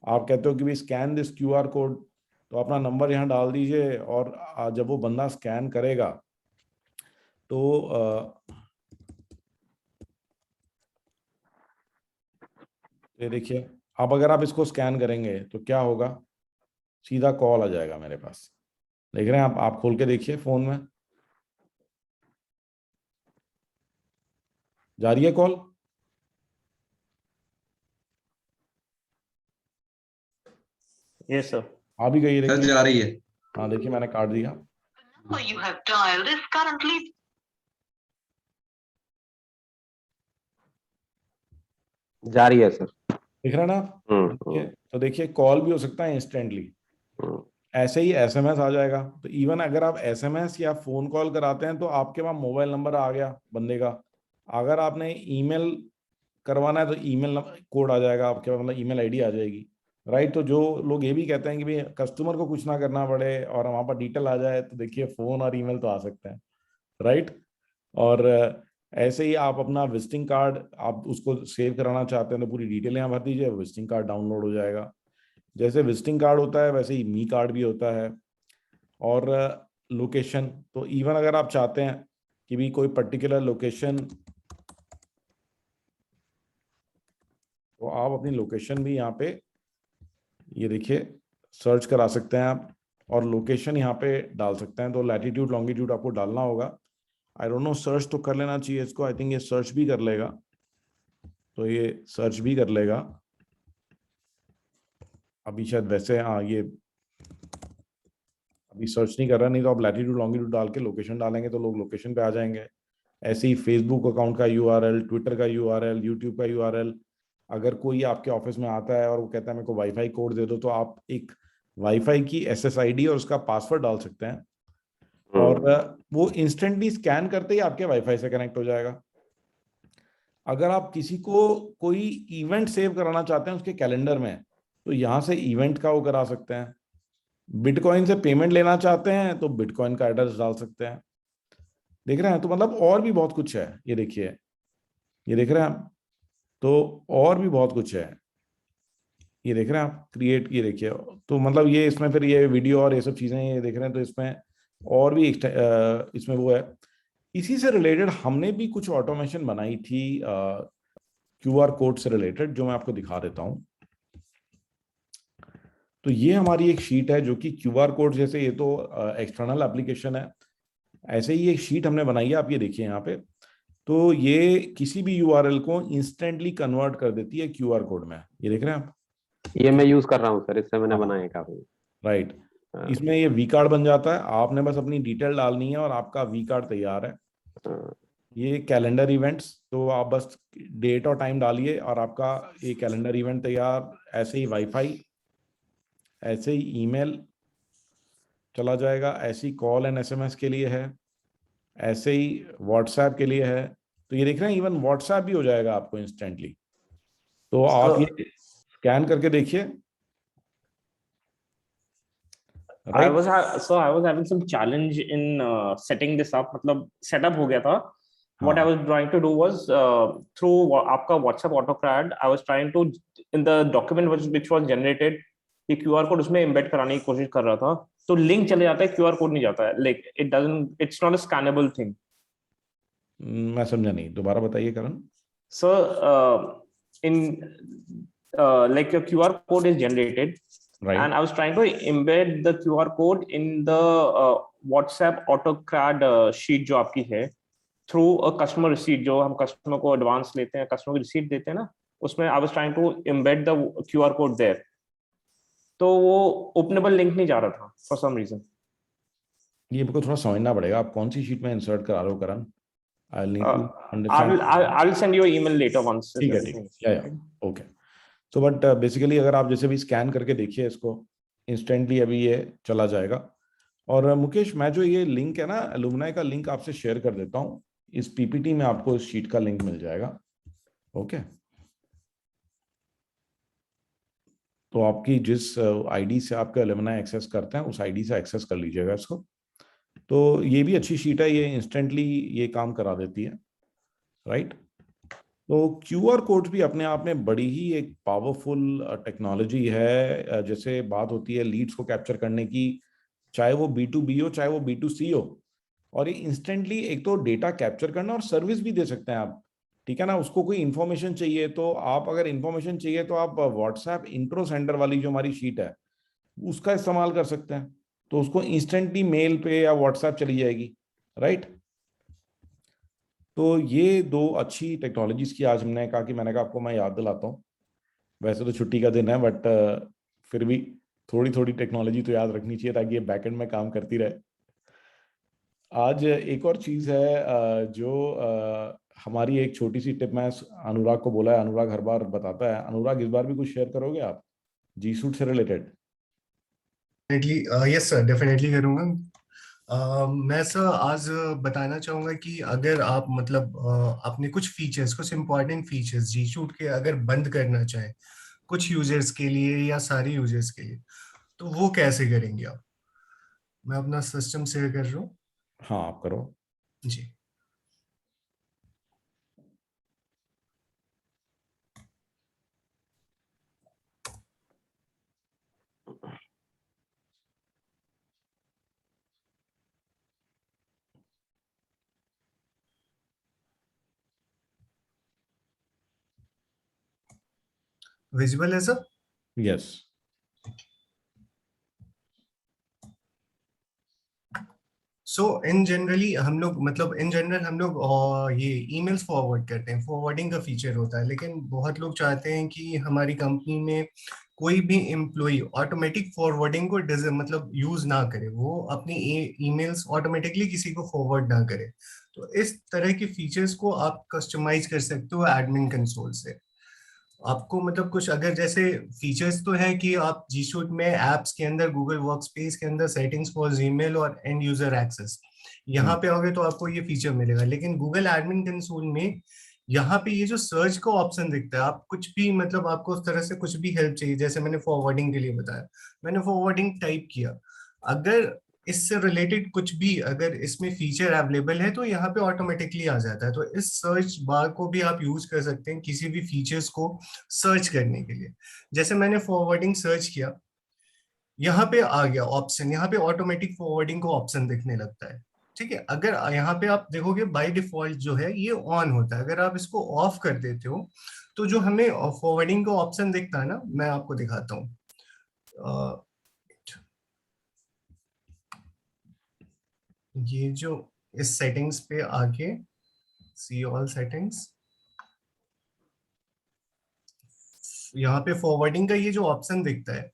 आप कहते हो कि भाई स्कैन दिस QR कोड, तो अपना नंबर यहाँ डाल दीजिए, और जब वो बंदा स्कैन करेगा तो ये देखिए, अब अगर आप इसको स्कैन करेंगे तो क्या होगा, सीधा कॉल आ जाएगा मेरे पास। देख रहे हैं आप खोल के देखिए फोन में, जा रही है कॉल। Yes, sir. आ भी गई है, सर देखिए। जा रही है। हाँ देखिए मैंने काट दिया। You have dialed is currently जारी है सर। दिख रहा है ना आप? देखिए, तो देखिए कॉल भी हो सकता है इंस्टेंटली, ऐसे ही SMS आ जाएगा। तो इवन अगर आप SMS या फोन कॉल कराते हैं तो आपके पास मोबाइल नंबर आ गया बंदे का। अगर आपने ईमेल करवाना है तो ईमेल कोड आ जाएगा आपके पास, मतलब ईमेल आईडी आ जाएगी, राइट। तो जो लोग ये भी कहते हैं कि भाई कस्टमर को कुछ ना करना पड़े और वहां पर डिटेल आ जाए, तो देखिए फोन और ईमेल तो आ सकते हैं, राइट। और ऐसे ही आप अपना विजिटिंग कार्ड, आप उसको सेव कराना चाहते हैं तो पूरी डिटेल यहाँ भर दीजिए, विजिटिंग कार्ड डाउनलोड हो जाएगा। जैसे विजिटिंग कार्ड होता है वैसे ही मी कार्ड भी होता है। और लोकेशन, तो इवन अगर आप चाहते हैं कि भी कोई पर्टिकुलर लोकेशन, तो आप अपनी लोकेशन भी यहाँ पे ये देखिए सर्च करा सकते हैं आप, और लोकेशन यहाँ पे डाल सकते हैं। तो लैटिट्यूड लॉन्गिट्यूड आपको डालना होगा। आई डोंट नो, सर्च तो कर लेना चाहिए इसको, आई थिंक ये सर्च भी कर लेगा, तो ये सर्च भी कर लेगा अभी शायद। वैसे हाँ, ये अभी सर्च नहीं कर रहा, नहीं तो आप लैटिट्यूड लॉन्गिट्यूड डाल के लोकेशन डालेंगे तो लोग लोकेशन पे आ जाएंगे। ऐसे ही फेसबुक अकाउंट का URL, ट्विटर का URL, यूट्यूब का URL। अगर कोई आपके ऑफिस में आता है और वो कहता है मेरे को वाईफाई कोड दे दो, तो आप एक वाईफाई की SSID और उसका पासवर्ड डाल सकते हैं, और वो इंस्टेंटली स्कैन करते ही आपके वाईफाई से कनेक्ट हो जाएगा। अगर आप किसी को कोई इवेंट सेव कराना चाहते हैं उसके कैलेंडर में, तो यहाँ से इवेंट का वो करा सकते हैं। बिटकॉइन से पेमेंट लेना चाहते हैं तो बिटकॉइन का एड्रेस डाल सकते हैं। देख रहे हैं, तो मतलब और भी बहुत कुछ है, ये देखिए, ये देख रहे हैं आप, तो और भी बहुत कुछ है। ये देख रहे हैं आप, क्रिएट की देखिए। तो मतलब ये इसमें फिर ये वीडियो और ये सब चीजें ये देख रहे हैं, तो इसमें और भी इसमें वो है। इसी से रिलेटेड हमने भी कुछ ऑटोमेशन बनाई थी QR कोड से रिलेटेड, जो मैं आपको दिखा देता हूं। तो ये हमारी एक शीट है जो कि QR कोड जैसे, ये तो एक्सटर्नल एप्लीकेशन है, ऐसे ही एक शीट हमने बनाई है, आप ये देखिए यहाँ पे। तो ये किसी भी URL को इंस्टेंटली कन्वर्ट कर देती है QR कोड में, ये देख रहे हैं आप। ये मैं यूज कर रहा हूँ सर, इससे मैंने हाँ। बनाया काफी। राइट, इसमें ये वी कार्ड बन जाता है, आपने बस अपनी डिटेल डालनी है और आपका वी कार्ड तैयार है। ये कैलेंडर इवेंट्स, तो आप बस डेट और टाइम डालिए और आपका ये कैलेंडर इवेंट तैयार। ऐसे ही वाईफाई, ऐसे ही ईमेल चला जाएगा, ऐसे ही कॉल एंड SMS के लिए है, ऐसे ही व्हाट्सएप के लिए है। तो ये देख रहे हैं, इवन व्हाट्सएप भी हो जाएगा आपको इंस्टेंटली। तो आप ये स्कैन करके देखिए। I was having some challenge in setting this up. मतलब setup हो गया था. What I was trying to do was through आपका WhatsApp AutoCAD, I was trying to in the document which was generated, ये QR code उसमें embed कराने की कोशिश कर रहा था. तो लिंक चले जाता है, QR कोड नहीं जाता है. Like it's not a scannable thing. मैं समझा नहीं, दोबारा बताइए करण। So like your QR code is generated. Right. And I was trying to embed the QR code in the WhatsApp AutoCAD sheet जो आपकी है, through a customer receipt, जो हम customer को advance लेते हैं, customer को receipt देते हैं ना, उसमें I was trying to embed the QR code there. तो वो openable link नहीं जा रहा था for some reason. ये मेरे को थोड़ा समझना पड़ेगा, आप कौन सी शीट में इंसर्ट करा रहे हो करण? I'll need to understand. I'll send you an email later once. ठीक है, या ओके। तो बट बेसिकली अगर आप जैसे भी स्कैन करके देखिए इसको, इंस्टेंटली अभी ये चला जाएगा। और मुकेश, मैं जो ये लिंक है ना, एलुमनाई का लिंक आपसे शेयर कर देता हूँ। इस PPT में आपको इस शीट का लिंक मिल जाएगा। ओके, तो आपकी जिस आईडी से आपका एलुमनाई एक्सेस करते हैं, उस आईडी से एक्सेस कर लीजिएगा इसको। तो ये भी अच्छी शीट है, ये इंस्टेंटली ये काम करा देती है, राइट। तो QR कोड भी अपने आप में बड़ी ही एक पावरफुल टेक्नोलॉजी है। जैसे बात होती है लीड्स को कैप्चर करने की, चाहे वो B2B हो चाहे वो B2C हो, और ये इंस्टेंटली एक तो डेटा कैप्चर करना और सर्विस भी दे सकते हैं आप, ठीक है ना। उसको कोई इन्फॉर्मेशन चाहिए तो आप, अगर इन्फॉर्मेशन चाहिए तो आप WhatsApp इंट्रो सेंटर वाली जो हमारी शीट है उसका इस्तेमाल कर सकते हैं, तो उसको इंस्टेंटली मेल पे या WhatsApp चली जाएगी, राइट। तो ये दो अच्छी टेक्नोलॉजीज की आज हमने कहा कि मैंने कहा आपको मैं याद दिलाता हूँ। वैसे तो छुट्टी का दिन है, बट फिर भी थोड़ी थोड़ी टेक्नोलॉजी तो याद रखनी चाहिए ताकि ये बैकएंड में काम करती रहे। आज एक और चीज़ है जो हमारी एक छोटी सी टिप मैं अनुराग को बोला है, अनुराग हर बार बताता है। अनुराग, इस बार भी कुछ शेयर करोगे आप G Suite से रिलेटेड? यस सर, डेफिनेटली करूँगा। मैं सर आज बताना चाहूँगा कि अगर आप मतलब अपने कुछ फीचर्स, कुछ इम्पोर्टेंट फीचर्स G Suite के अगर बंद करना चाहें कुछ यूजर्स के लिए या सारे यूजर्स के लिए, तो वो कैसे करेंगे आप? मैं अपना सिस्टम शेयर कर रहा हूँ। हाँ, आप करो जी। विजिबल है सर? यस। सो इन जनरली हम लोग ये ईमेल्स फॉरवर्ड करते हैं, फॉरवर्डिंग का फीचर होता है, लेकिन बहुत लोग चाहते हैं कि हमारी कंपनी में कोई भी एम्प्लॉय ऑटोमेटिक फॉरवर्डिंग को मतलब यूज ना करे, वो अपनी ईमेल्स ऑटोमेटिकली किसी को फॉरवर्ड ना करे। तो इस तरह के फीचर्स को आप कस्टमाइज कर सकते हो एडमिन कंसोल से। आपको मतलब कुछ अगर जैसे फीचर्स तो है कि आप G Suite में एप्स के अंदर गूगल वर्कस्पेस के अंदर सेटिंग्स फॉर जीमेल और एंड यूजर एक्सेस, यहाँ पे आओगे तो आपको ये फीचर मिलेगा। लेकिन गूगल एडमिन कंसोल में यहाँ पे ये जो सर्च का ऑप्शन दिखता है, आप कुछ भी मतलब आपको उस तरह से कुछ भी हेल्प चाहिए, जैसे मैंने फॉरवर्डिंग के लिए बताया, मैंने फॉरवर्डिंग टाइप किया, अगर इससे रिलेटेड कुछ भी अगर इसमें फीचर अवेलेबल है तो यहाँ पे ऑटोमेटिकली आ जाता है। तो इस सर्च बार को भी आप यूज कर सकते हैं किसी भी फीचर्स को सर्च करने के लिए। जैसे मैंने फॉरवर्डिंग सर्च किया, यहाँ पे आ गया ऑप्शन, यहाँ पे ऑटोमेटिक फॉरवर्डिंग को ऑप्शन दिखने लगता है। ठीक है, अगर यहाँ पे आप देखोगे बाय डिफॉल्ट जो है ये ऑन होता है। अगर आप इसको ऑफ कर देते हो तो जो हमें फॉरवर्डिंग का ऑप्शन दिखता है ना, मैं आपको दिखाता हूँ। ये जो इस सेटिंग्स पे आके सी ऑल सेटिंग्स, यहाँ पे फॉरवर्डिंग का ये जो ऑप्शन दिखता है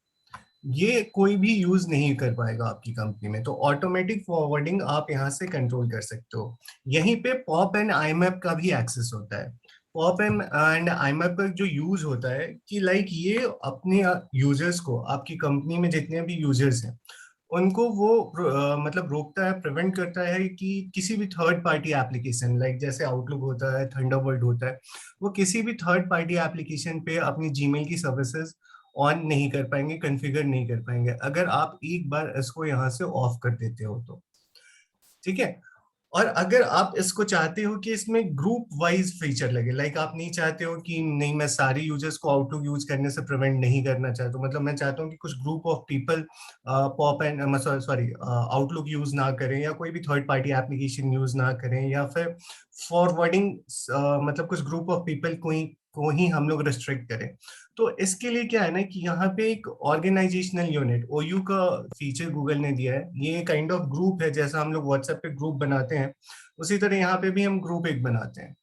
ये कोई भी यूज नहीं कर पाएगा आपकी कंपनी में। तो ऑटोमेटिक फॉरवर्डिंग आप यहाँ से कंट्रोल कर सकते हो। यहीं पे पॉप एंड आईमैप का भी एक्सेस होता है। पॉप एंड आईमैप का जो यूज होता है कि लाइक ये अपने यूजर्स को, आपकी कंपनी में जितने भी यूजर्स हैं उनको वो मतलब रोकता है, प्रिवेंट करता है कि किसी भी थर्ड पार्टी एप्लीकेशन लाइक जैसे आउटलुक होता है, थंडरबर्ड होता है, वो किसी भी थर्ड पार्टी एप्लीकेशन पे अपनी जीमेल की सर्विसेज ऑन नहीं कर पाएंगे, कॉन्फ़िगर नहीं कर पाएंगे अगर आप एक बार इसको यहाँ से ऑफ कर देते हो तो। ठीक है, और अगर आप इसको चाहते हो कि इसमें ग्रुप वाइज फीचर लगे, लाइक आप नहीं चाहते हो कि नहीं मैं सारे यूजर्स को आउटलुक यूज करने से प्रिवेंट नहीं करना चाहता हूँ, मतलब मैं चाहता हूँ कि कुछ group of people pop and sorry outlook use ना करें या कोई भी थर्ड पार्टी एप्लीकेशन यूज ना करें या फिर फॉरवर्डिंग मतलब कुछ ग्रुप ऑफ पीपल को ही हम लोग रिस्ट्रिक्ट करें। तो इसके लिए क्या है ना कि यहाँ पे एक ऑर्गेनाइजेशनल यूनिट OU का फीचर गूगल ने दिया है। ये काइंड ऑफ ग्रुप है, जैसा हम लोग व्हाट्सएप पे ग्रुप बनाते हैं उसी तरह यहाँ पे भी हम ग्रुप एक बनाते हैं।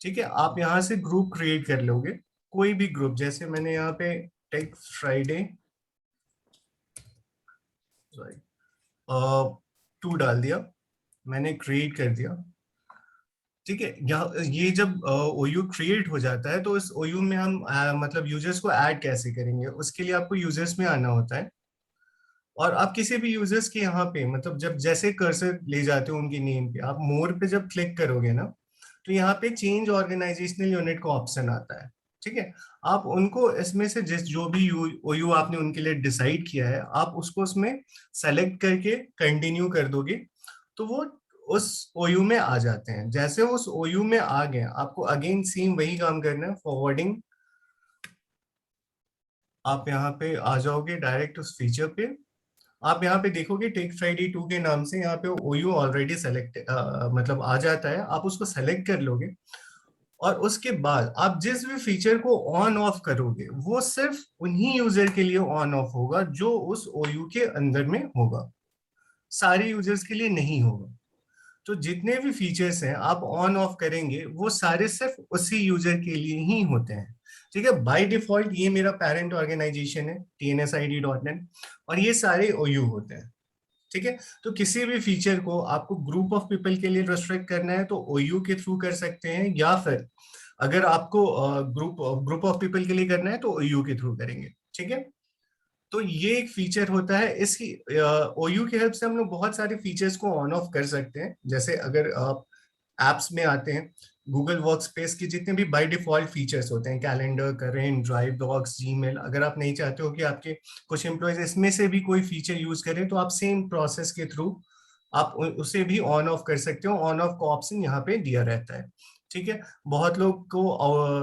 ठीक है, आप यहाँ से ग्रुप क्रिएट कर लोगे, कोई भी ग्रुप। जैसे मैंने यहाँ पे टेक फ्राइडे 2 डाल दिया, मैंने क्रिएट कर दिया। ठीक है, ये जब OU क्रिएट हो जाता है तो इस OU में हम मतलब यूजर्स को ऐड कैसे करेंगे, उसके लिए आपको यूजर्स में आना होता है और आप किसी भी यूजर्स के यहाँ पे मतलब जब जैसे कर्सर ले जाते हो उनकी नेम पे, आप मोर पे जब क्लिक करोगे ना तो यहाँ पे चेंज ऑर्गेनाइजेशनल यूनिट का ऑप्शन आता है। ठीक है, आप उनको इसमें से जिस जो भी OU आपने उनके लिए डिसाइड किया है आप उसको उसमें सेलेक्ट करके कंटिन्यू कर दोगे तो वो उस OU में आ जाते हैं। जैसे उस OU में आ गए आपको अगेन सेम वही काम करना है, फॉरवर्डिंग। आप यहाँ पे आ जाओगे डायरेक्ट उस फीचर पे, आप यहाँ पे देखोगे टेक फ्राइडे 2 के नाम से यहाँ पे OU ऑलरेडी सेलेक्ट मतलब आ जाता है, आप उसको सेलेक्ट कर लोगे और उसके बाद आप जिस भी फीचर को ऑन ऑफ करोगे वो सिर्फ उन्हीं यूजर के लिए ऑन ऑफ होगा जो उस OU के अंदर में होगा, सारे यूजर्स के लिए नहीं होगा। तो जितने भी फीचर्स हैं आप ऑन ऑफ करेंगे वो सारे सिर्फ उसी यूजर के लिए ही होते हैं। ठीक है, बाय डिफॉल्ट ये मेरा पेरेंट ऑर्गेनाइजेशन है tnsid.net और ये सारे OU होते हैं। ठीक है, तो किसी भी फीचर को आपको ग्रुप ऑफ पीपल के लिए रेस्ट्रिक्ट करना है तो OU के थ्रू कर सकते हैं, या फिर अगर आपको ग्रुप ऑफ पीपल के लिए करना है तो OU के थ्रू करेंगे। ठीक है, तो ये एक फीचर होता है। इसकी OU की हेल्प से हम लोग बहुत सारे फीचर्स को ऑन ऑफ कर सकते हैं। जैसे अगर आप एप्स में आते हैं, गूगल वर्कस्पेस के जितने भी बाय डिफॉल्ट फीचर्स होते हैं, calendar, current, drive, docs, Gmail, अगर आप नहीं चाहते हो कि आपके कुछ एम्प्लॉयज इसमें से भी कोई फीचर यूज करें तो आप सेम प्रोसेस के थ्रू आप उसे भी ऑन ऑफ कर सकते हो। ऑन ऑफ का ऑप्शन यहाँ पे दिया रहता है। ठीक है, बहुत लोग को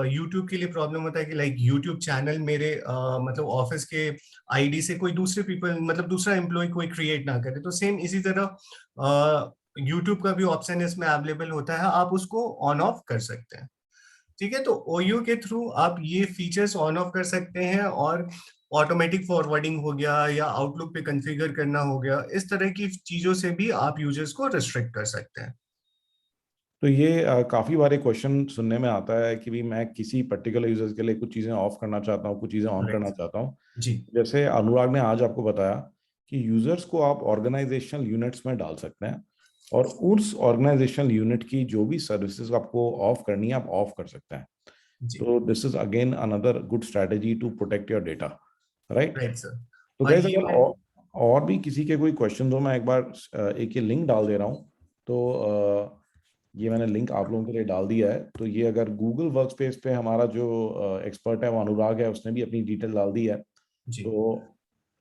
YouTube के लिए प्रॉब्लम होता है कि लाइक YouTube चैनल मेरे मतलब ऑफिस के ID से कोई दूसरे पीपल मतलब दूसरा एम्प्लॉय कोई क्रिएट ना करे, तो सेम इसी तरह YouTube का भी ऑप्शन इसमें अवेलेबल होता है, आप उसको ऑन ऑफ कर सकते हैं। ठीक है, तो OU के थ्रू आप ये फीचर्स ऑन ऑफ कर सकते हैं और ऑटोमेटिक फॉरवर्डिंग हो गया या आउटलुक पे कॉन्फ़िगर करना हो गया, इस तरह की चीजों से भी आप यूजर्स को रिस्ट्रिक्ट कर सकते हैं। तो ये काफी बार क्वेश्चन सुनने में आता है कि भी मैं किसी पर्टिकुलर यूजर्स के लिए कुछ चीजें ऑफ करना चाहता हूँ, कुछ चीजें ऑन करना चाहता हूँ। जी, जैसे अनुराग ने आज आपको बताया कि यूजर्स को आप ऑर्गेनाइजेशनल यूनिट्स में डाल सकते हैं और उस ऑर्गेनाइजेशनल यूनिट की जो भी सर्विसेज आपको ऑफ करनी है आप ऑफ कर सकते हैं। तो this is again another good strategy to protect your data, right? Right sir. तो और गाइस ये अगर और भी किसी के कोई क्वेश्चन हो, मैं एक बार एक ये लिंक डाल दे रहा हूँ। तो ये मैंने लिंक आप लोगों के लिए डाल दिया है। तो ये अगर गूगल वर्कस्पेस पे हमारा जो एक्सपर्ट है वो अनुराग है, उसने भी अपनी डिटेल डाल दी है। जी, तो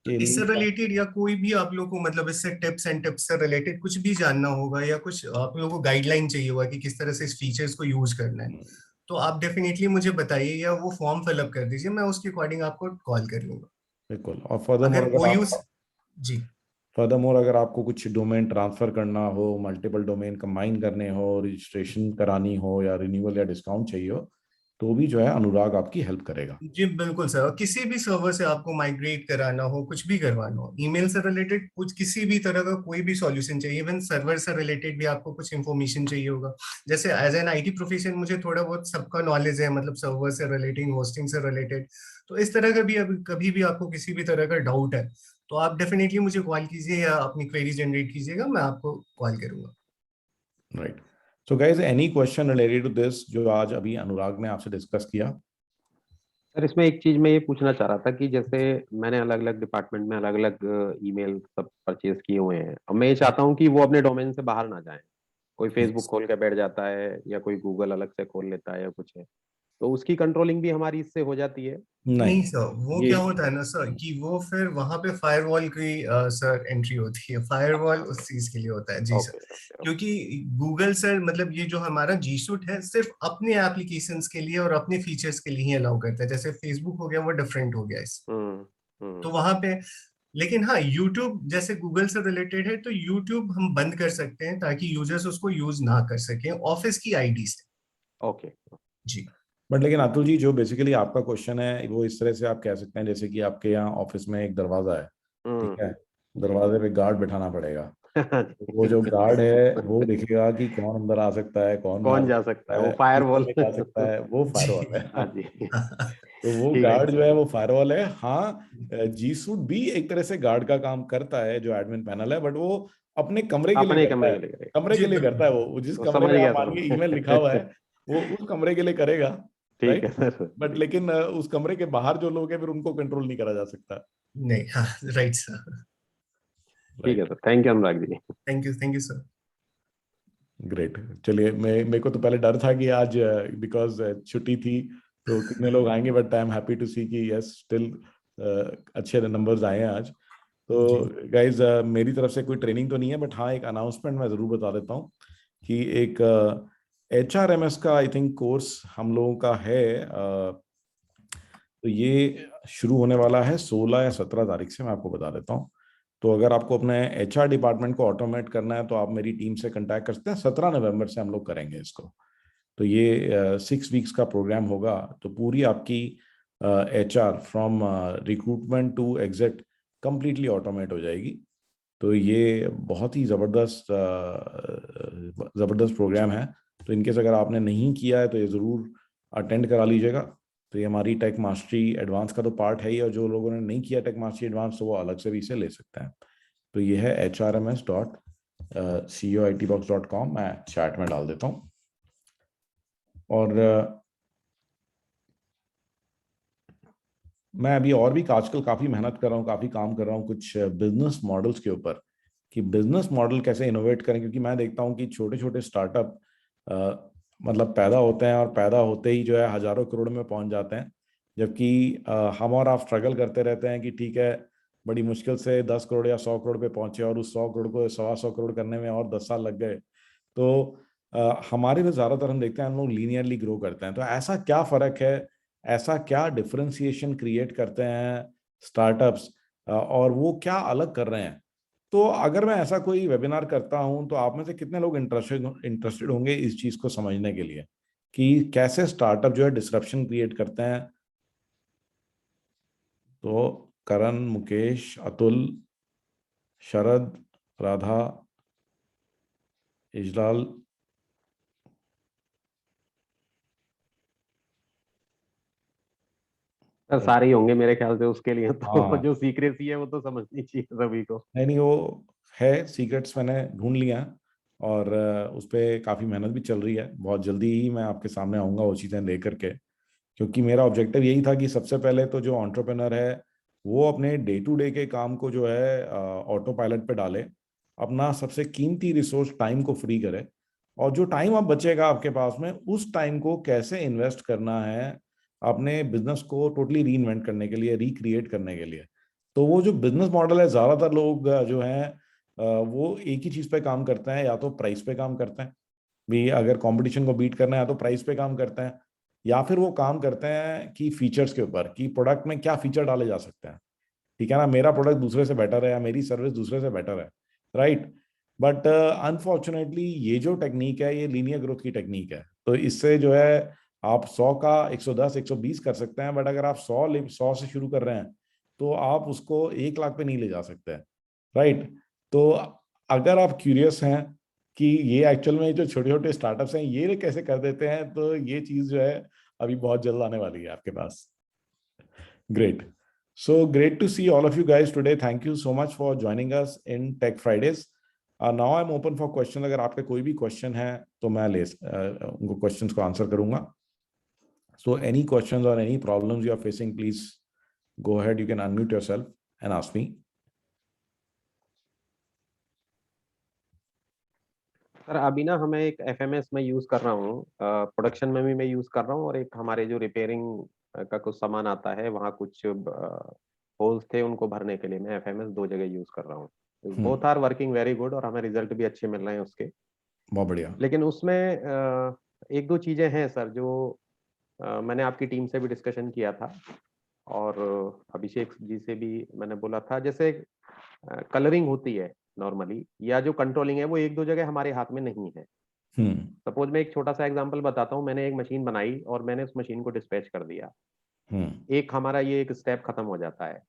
कि इससे lead का- रिलेटेड या कोई भी आप लोग को मतलब इससे टिप्स एंड टिप्स से रिलेटेड कुछ भी जानना होगा या कुछ आप लोगों को गाइडलाइन चाहिए होगा कि किस तरह से इस फीचर्स को यूज करना है, तो आप डेफिनेटली मुझे बताइए या वो फॉर्म फिलअप कर दीजिए, मैं उसके अकॉर्डिंग आपको कॉल कर लूंगा। बिल्कुल। और फर्दरमोर अगर अगर OUs, आप जी अगर आपको कुछ डोमेन ट्रांसफर करना हो, मल्टीपल डोमेन कंबाइन करने हो, रजिस्ट्रेशन करानी हो या रिन्यूअल या डिस्काउंट चाहिए हो, तो भी जो है अनुराग आपकी हेल्प करेगा। जी बिल्कुल सर, किसी भी सर्वर से आपको माइग्रेट कराना हो, कुछ भी करवाना हो, ईमेल से रिलेटेड कुछ किसी भी तरह का कोई भी सॉल्यूशन चाहिए, इवन सर्वर से रिलेटेड भी आपको कुछ इन्फॉर्मेशन चाहिए होगा, जैसे एज एन IT प्रोफेशन मुझे थोड़ा बहुत सबका नॉलेज है, मतलब सर्वर से रिलेटेड, होस्टिंग से रिलेटेड, तो इस तरह का भी कभी भी आपको किसी भी तरह का डाउट है तो आप डेफिनेटली मुझे कॉल कीजिए या अपनी क्वेरी जनरेट कीजिएगा, मैं आपको कॉल करूंगा। Right. So guys, any question related to this जो आज अभी अनुराग ने आपसे डिस्कस किया? सर इसमें एक चीज मैं ये पूछना चाह रहा था कि जैसे मैंने अलग अलग डिपार्टमेंट में अलग अलग ईमेल सब परचेज किए हुए हैं, अब मैं ये चाहता हूँ कि वो अपने डोमेन से बाहर ना जाए। कोई फेसबुक खोल के बैठ जाता है या कोई गूगल अलग से खोल लेता है या कुछ है, तो उसकी कंट्रोलिंग भी हमारी इससे हो जाती है। नहीं नहीं, सर, वो ये क्या होता है ना सर कि वो फिर वहां पे फायरवॉल की सर एंट्री होती है, फायरवॉल उस चीज के लिए होता है जी सर, ओके ओके क्योंकि गूगल सर मतलब ये जो हमारा जी सूट है सिर्फ अपने एप्लीकेशंस के लिए और अपने फीचर्स के लिए ही अलाउ करता है, जैसे फेसबुक हो गया वो डिफरेंट हो गया इस, तो वहां पे, लेकिन हाँ यूट्यूब जैसे गूगल से रिलेटेड है तो यूट्यूब हम बंद कर सकते हैं ताकि यूजर्स उसको यूज ना कर सकें ऑफिस की आईडी से। ओके। जी बट लेकिन अतुल जी, जो बेसिकली आपका क्वेश्चन है वो इस तरह से आप कह सकते हैं जैसे कि आपके यहाँ ऑफिस में एक दरवाजा है, ठीक है, दरवाजे पे गार्ड बिठाना पड़ेगा। वो जो गार्ड है वो देखेगा कि कौन अंदर आ सकता है, कौन बाहर कौन जा सकता है, सकता वो है, कितने फायरवॉल। में जा सकता है, वो फायरवॉल है। हाँ जी। तो वो ठीक है गार्ड जो है वो फायरवॉल है। हाँ, जी सूट भी एक तरह से गार्ड का काम करता है, जो एडमिन पैनल है, बट वो अपने कमरे के लिए अपने करता कमरे है। के लिए करेगा। कमरे जी के लिए बिल्कुल। करता है वो जिस तो कमरे समझ में आप गया सर मानिए ईमेल लिखा हुआ है, मैं। वो उस कमरे के लिए करेगा। ठीक है राइट। सर। बट लेकिन उस कमरे के बाहर जो लोग हैं फिर उनको कंट्रोल नहीं करा जा सकता। नहीं हाँ, राइट सर। ठीक है right. Sir, thank you Anurag ji. Thank you sir. Great. चलिए, मेरे को तो पहले डर था कि आज बिकॉज छुट्टी थी तो कितने लोग आएंगे, but I am happy to see कि यस स्टिल अच्छे नंबर्स आए हैं आज। तो गाइज, मेरी तरफ से कोई ट्रेनिंग तो नहीं है, बट हाँ एक अनाउंसमेंट मैं ज़रूर बता देता हूँ कि एक HRMS का आई थिंक कोर्स हम लोगों का है। तो ये शुरू होने वाला है 16 या 17 तारीख से, मैं आपको बता देता हूँ। तो अगर आपको अपने HR डिपार्टमेंट को ऑटोमेट करना है तो आप मेरी टीम से कांटेक्ट कर सकते हैं। 17 नवंबर से हम लोग करेंगे इसको। तो ये 6 वीक्स का प्रोग्राम होगा। तो पूरी आपकी HR from recruitment to exit completely automate हो जाएगी। तो ये बहुत ही ज़बरदस्त प्रोग्राम है। तो इनकेस अगर आपने नहीं किया है तो ये ज़रूर अटेंड करा लीजिएगा। तो ये हमारी टेक मास्टरी एडवांस का तो पार्ट है ही, और जो लोगों ने नहीं किया टेक मास्टरी एडवांस तो वो अलग से भी इसे ले सकते हैं। तो ये है hrms.ceoitbox.com, मैं चैट में डाल देता हूँ। और मैं अभी और भी आजकल काफ़ी मेहनत कर रहा हूँ, काफ़ी काम कर रहा हूँ कुछ बिजनेस मॉडल्स के ऊपर कि बिजनेस मॉडल कैसे इनोवेट करें, क्योंकि मैं देखता हूँ कि छोटे छोटे स्टार्टअप मतलब पैदा होते हैं और पैदा होते ही जो है हजारों करोड़ में पहुंच जाते हैं, जबकि हम और आप स्ट्रगल करते रहते हैं कि ठीक है बड़ी मुश्किल से 10 करोड़ या 100 करोड़ पे पहुंचे, और उस 100 करोड़ को 125 करोड़ करने में और 10 साल लग गए। तो हमारे में ज़्यादातर हम देखते हैं हम लोग लीनियरली ग्रो करते हैं। तो ऐसा क्या फ़र्क है, ऐसा क्या डिफरेंशिएशन क्रिएट करते हैं स्टार्टअप्स, और वो क्या अलग कर रहे हैं? तो अगर मैं ऐसा कोई वेबिनार करता हूं तो आप में से कितने लोग इंटरेस्टेड होंगे इस चीज को समझने के लिए कि कैसे स्टार्टअप जो है डिसरप्शन क्रिएट करते हैं? तो करण, मुकेश, अतुल, शरद, राधा, इजलाल, सर सारे ही होंगे मेरे ख्याल से उसके लिए, तो हाँ जो सीक्रेसी है वो तो समझनी चाहिए सभी को। नहीं वो है, सीक्रेट्स मैंने ढूंढ लिया है, और उस पर काफ़ी मेहनत भी चल रही है। बहुत जल्दी ही मैं आपके सामने आऊँगा वो चीज़ें लेकर के, क्योंकि मेरा ऑब्जेक्टिव यही था कि सबसे पहले तो जो एंटरप्रेन्योर है वो अपने डे टू डे के काम को जो है ऑटो पायलट पे डाले, अपना सबसे कीमती रिसोर्स टाइम को फ्री करे, और जो टाइम अब बचेगा आपके पास में उस टाइम को कैसे इन्वेस्ट करना है अपने बिजनेस को टोटली री इन्वेंट करने के लिए, रिक्रिएट करने के लिए। तो वो जो बिजनेस मॉडल है, ज्यादातर लोग जो हैं वो एक ही चीज पे काम करते हैं, या तो प्राइस पे काम करते हैं भी, अगर कंपटीशन को बीट करना है या तो प्राइस पे काम करते हैं, या फिर वो काम करते हैं कि फीचर्स के ऊपर, कि प्रोडक्ट में क्या फीचर डाले जा सकते हैं, ठीक है ना, मेरा प्रोडक्ट दूसरे से बेटर है या मेरी सर्विस दूसरे से बेटर है, राइट। बट अनफॉर्चुनेटली ये जो टेक्निक है ये लीनियर ग्रोथ की टेक्निक है, तो इससे जो है आप 100 का 110 120 कर सकते हैं, बट अगर आप 100 से शुरू कर रहे हैं तो आप उसको 1 लाख पे नहीं ले जा सकते, राइट। तो अगर आप क्यूरियस हैं कि ये एक्चुअल में जो छोटे छोटे स्टार्टअप्स हैं ये कैसे कर देते हैं, तो ये चीज जो है अभी बहुत जल्द आने वाली है आपके पास। Great, so great to see all of you guys today. Thank you so much for joining us in Tech Fridays. Now I'm open for questions. अगर आपके कोई भी क्वेश्चन है तो मैं उनको क्वेश्चंस को आंसर करूंगा. So any questions or any problems you are facing, please go ahead. You can unmute yourself and ask me. Sir अभी ना हमें एक FMS में यूज कर रहा हूँ, प्रोडक्शन में भी मैं यूज कर रहा हूँ, और एक हमारे जो रिपेयरिंग का कुछ सामान आता है वहाँ कुछ होल्स थे उनको भरने के लिए मैं FMS 2 जगह यूज कर रहा हूँ. Both are working very good और हमें रिजल्ट भी अच्छे मिल रहे हैं उसके. बहुत बढ़िया. लेकिन उसमें एक दो चीजें हैं सर जो मैंने आपकी टीम से भी डिस्कशन किया था और अभिषेक जी से भी मैंने बोला था. जैसे कलरिंग होती है नॉर्मली, या जो कंट्रोलिंग है वो एक दो जगह हमारे हाथ में नहीं है. सपोज मैं एक छोटा सा एग्जांपल बताता हूँ. मैंने एक मशीन बनाई और मैंने उस मशीन को डिस्पैच कर दिया. एक हमारा ये एक स्टेप खत्म हो जाता है.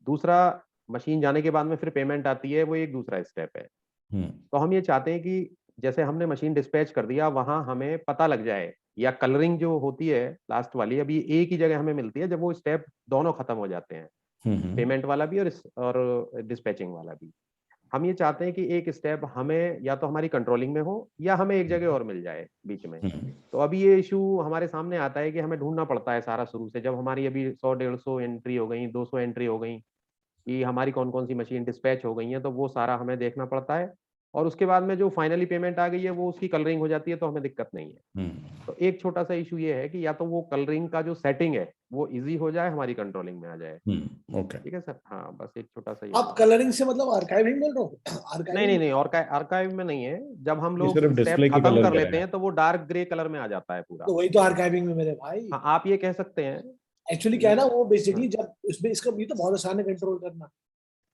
दूसरा, मशीन जाने के बाद में फिर पेमेंट आती है, वो एक दूसरा स्टेप है. तो हम ये चाहते हैं कि जैसे हमने मशीन डिस्पैच कर दिया वहां हमें पता लग जाए, या कलरिंग जो होती है लास्ट वाली अभी एक ही जगह हमें मिलती है जब वो स्टेप दोनों खत्म हो जाते हैं, पेमेंट वाला भी और डिस्पैचिंग वाला भी. हम ये चाहते हैं कि एक स्टेप हमें या तो हमारी कंट्रोलिंग में हो या हमें एक जगह और मिल जाए बीच में. तो अभी ये इशू हमारे सामने आता है कि हमें ढूंढना पड़ता है सारा शुरू से. जब हमारी अभी 100-150 एंट्री हो गई, 200 एंट्री हो गई कि हमारी कौन कौन सी मशीन डिस्पैच हो गई है, तो वो सारा हमें देखना पड़ता है. और उसके बाद में जो फाइनली पेमेंट आ गई है वो उसकी कलरिंग हो जाती है, तो हमें दिक्कत नहीं है. तो एक छोटा सा इशू ये है कि या तो वो कलरिंग का जो सेटिंग है वो इजी हो जाए, हमारी कंट्रोलिंग में आ जाए. ओके, ठीक है सर. हाँ, बस एक छोटा सा. आप कलरिंग से मतलब आर्काइविंग बोल रहे हो? नहीं, आर्काइव में नहीं है. जब हम लोग सिर्फ स्टेप डिस्प्ले की खत्म कलर कर लेते हैं तो वो डार्क ग्रे कलर में आ जाता है पूरा. तो वही तो आर्काइविंग में मेरे भाई. हाँ, आप ये कह सकते हैं. एक्चुअली क्या है ना, वो बेसिकली जब इसमें इसका ये तो बहुत आसान है कंट्रोल करना.